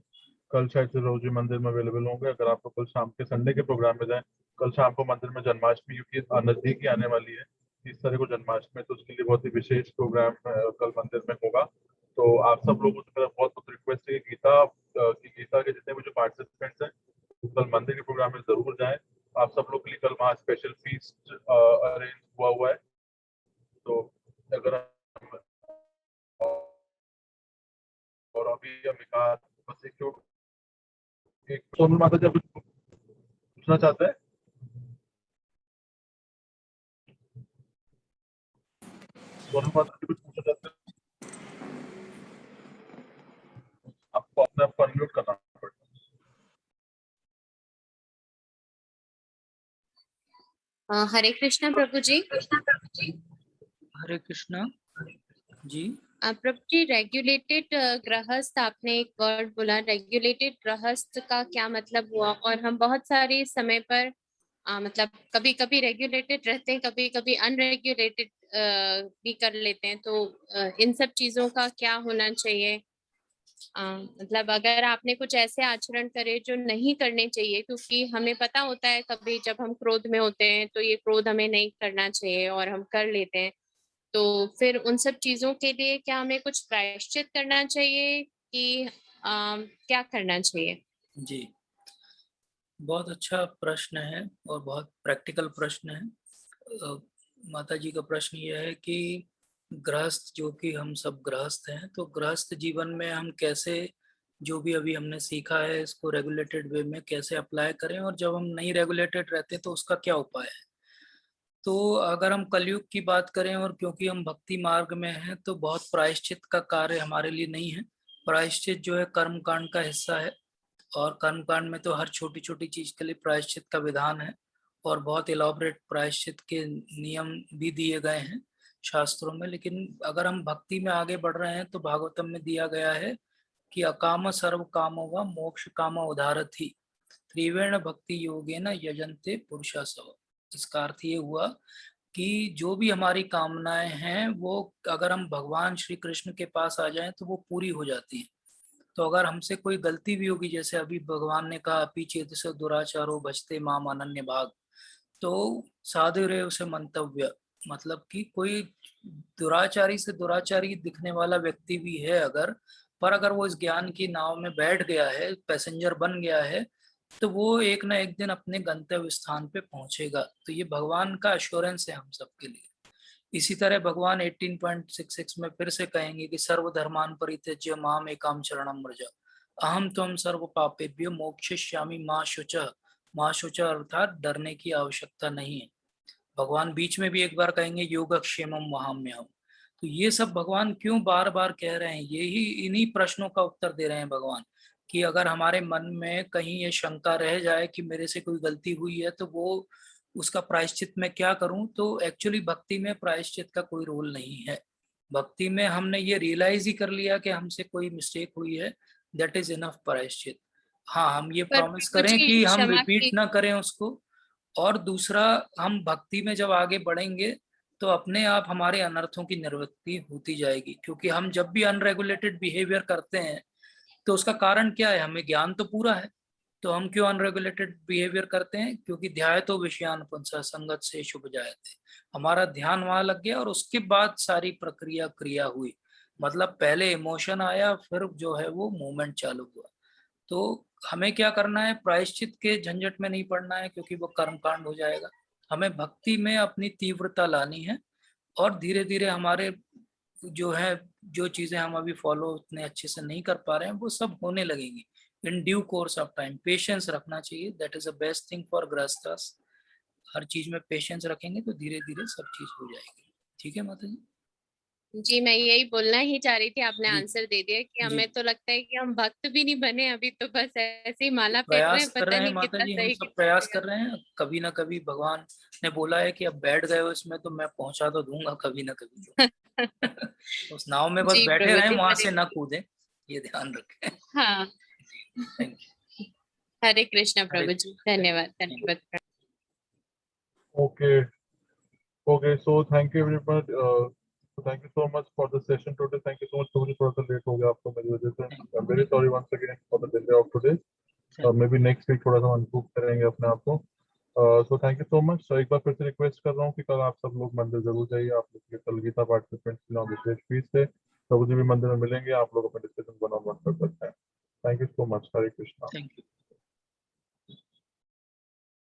G: कल शायद से रोजी मंदिर में अवेलेबल होंगे। अगर आपको कल शाम के संडे के प्रोग्राम में जाए, कल शाम को मंदिर में जन्माष्टमी क्योंकि नजदीक ही आने वाली है 30 तारीख को जन्माष्टमी, तो उसके लिए बहुत ही विशेष प्रोग्राम कल मंदिर में होगा। तो आप सब लोगों से मेरा बहुत बहुत रिक्वेस्ट है कि गीता के जितने भी जो पार्टिसिपेंट्स हैं कल मंदिर के प्रोग्राम में जरूर जाएं। आप सब लोग के लिए कल वहाँ स्पेशल फीस्ट अरेंज हुआ है। तो अगर और अभी हम बस एक सोनल माता जी कुछ पूछना चाहते हैं? सोनल माता जी कुछ पूछना चाहते हैं? आपको अपने आप को अनम्यूट करना पड़ेगा।
H: हरे कृष्णा प्रभु जी।
A: हरे कृष्णा जी।
H: प्रभु जी, रेगुलेटेड गृहस्थ, आपने एक वर्ड बोला, रेगुलेटेड गृहस्थ का क्या मतलब हुआ? और हम बहुत सारे समय पर मतलब कभी कभी रेगुलेटेड रहते हैं, कभी कभी अनरेगुलेटेड भी कर लेते हैं, तो इन सब चीजों का क्या होना चाहिए? मतलब अगर आपने कुछ ऐसे आचरण करे जो नहीं करने चाहिए, क्योंकि हमें पता होता है कभी जब हम क्रोध में होते हैं तो ये क्रोध हमें नहीं करना चाहिए और हम कर लेते हैं, तो फिर उन सब चीजों के लिए क्या हमें कुछ प्रायश्चित करना चाहिए कि क्या करना चाहिए?
A: जी, बहुत अच्छा प्रश्न है और बहुत प्रैक्टिकल प्रश्न है। माता जी का प्रश्न यह है कि गृहस्थ, जो कि हम सब गृहस्थ हैं, तो गृहस्थ जीवन में हम कैसे जो भी अभी हमने सीखा है इसको रेगुलेटेड वे में कैसे अप्लाई करें, और जब हम नहीं रेगुलेटेड रहते तो उसका क्या उपाय है। तो अगर हम कलयुग की बात करें, और क्योंकि हम भक्ति मार्ग में हैं, तो बहुत प्रायश्चित का कार्य हमारे लिए नहीं है। प्रायश्चित जो है कर्म कांड का हिस्सा है, और कर्म कांड में तो हर छोटी छोटी चीज के लिए प्रायश्चित का विधान है, और बहुत इलाबरेट प्रायश्चित के नियम भी दिए गए हैं शास्त्रों में। लेकिन अगर हम भक्ति में आगे बढ़ रहे हैं तो भागवतम में दिया गया है कि अकाम सर्व कामो व मोक्ष काम उदारथि त्रिवेण भक्ति योगेन यजन्ते पुरुषा सव। इसका अर्थ ये हुआ कि जो भी हमारी कामनाएं हैं वो अगर हम भगवान श्री कृष्ण के पास आ जाएं तो वो पूरी हो जाती है। तो अगर हमसे कोई गलती भी होगी, जैसे अभी भगवान ने कहा अपि चेत से दुराचारो बचते माम अनन्य भाग, तो साधु रे उसे मंतव्य, मतलब कि कोई दुराचारी से दुराचारी दिखने वाला व्यक्ति भी है अगर, पर अगर वो इस ज्ञान की नाव में बैठ गया है, पैसेंजर बन गया है, तो वो एक ना एक दिन अपने गंतव्य स्थान पे पहुंचेगा। तो ये भगवान का एश्योरेंस है हम सबके लिए। इसी तरह भगवान 18.66 में फिर से कहेंगे कि सर्वधर्मान परित्यज्य माम एकाम शरणम व्रज। अहम त्वं सर्व पापेभ्यो मोक्षयिष्यामि माँ शुच अर्थात डरने की आवश्यकता नहीं है। भगवान बीच में भी एक बार कहेंगे योगक्षेमम वहाम्यहम्। तो ये सब भगवान क्यों बार बार कह रहे हैं, यही इन्हीं प्रश्नों का उत्तर दे रहे हैं भगवान, कि अगर हमारे मन में कहीं ये शंका रह जाए कि मेरे से कोई गलती हुई है तो वो उसका प्रायश्चित मैं क्या करूं। तो एक्चुअली भक्ति में प्रायश्चित का कोई रोल नहीं है। भक्ति में हमने ये रियलाइज ही कर लिया कि हमसे कोई मिस्टेक हुई है, दैट इज इनफ प्रायश्चित। हाँ, हम ये
H: पर
A: प्रॉमिस
H: प्रभु
A: करें
H: जी
A: कि हम
H: क्षमा
A: रिपीट
H: की
A: ना करें उसको। और दूसरा, हम भक्ति में जब आगे बढ़ेंगे तो अपने आप हमारे अनर्थों की निवृत्ति होती जाएगी, क्योंकि हम जब भी अनरेगुलेटेड बिहेवियर करते हैं तो उसका कारण क्या है, हमें ज्ञान तो पूरा है, तो हम क्यों अनरेगुलेटेड बिहेवियर करते हैं, क्योंकि ध्याय तो विषयान पुंसा संगत से शुभ जायते। हमारा ध्यान वहां लग गया और उसके बाद सारी प्रक्रिया क्रिया हुई। मतलब पहले इमोशन आया, फिर जो है वो मूवमेंट चालू हुआ। तो हमें क्या करना है, प्रायश्चित के झंझट में नहीं पड़ना है, क्योंकि वो कर्मकांड हो जाएगा। हमें भक्ति में अपनी तीव्रता लानी है और धीरे धीरे हमारे जो है, जो चीजें हम अभी फॉलो उतने अच्छे से नहीं कर पा रहे हैं वो सब होने लगेंगी in due course of time. Patience रखना चाहिए, that is the best thing for गृहस्थास। हर चीज में पेशेंस रखेंगे तो धीरे धीरे सब चीज हो जाएगी। ठीक है माता जी?
H: जी, मैं यही बोलना ही चाह रही थी, आपने
A: जी
H: आंसर दे दिया कि
A: जी,
H: हमें तो लगता है कि हम भक्त भी नहीं बने अभी, तो बस ऐसे ही माला फेर रहे
A: प्रयास
H: हैं,
A: कर
H: पता
A: रहे हैं
H: नहीं
A: माता
H: कितना
A: जी, हम
H: सही
A: सब
H: कितना
A: प्रयास
H: गलत।
A: कर रहे हैं। कभी ना कभी भगवान ने बोला है कि अब बैठ गए हो इसमें तो मैं पहुंचा तो दूंगा कभी ना कभी तो। उस नाव में बस
H: जी
A: बैठे
H: प्रभु
A: रहें,
H: जी,
A: वहां
H: हरे
A: से ना कूदें, ये ध्यान रखें।
H: हाँ,
A: जी, थैंक यू।
H: हरे कृष्ण
A: हरे
H: प्रभु जी, धन्यवाद
A: कृष्ण।
H: धन्यवाद।
G: Okay. Okay. So thank you everyone. So thank you so much for the session today. Thank you so much. थोड़ी थोड़ा सा लेट हो गया आपको मेरी वजह से. I'm very sorry once again for the delay of today. Maybe next week थोड़ा सा हम improve करेंगे अपने आप को. So thank you so much. So एक बार फिर से रिक्वेस्ट कर रहा हूँ कि कल आप सब लोग मंदिर जरूर जाइए. आप लोग के कल गीता पार्टिसिपेंट्स के नाम विशेष फीस है. प्रभु जी भी मंदिर में मिलेंगे. आप लोग अपने डिस्कशन 1-on-1 कर सकते हैं. Thank you so much. Hare Krishna.
A: Thank you.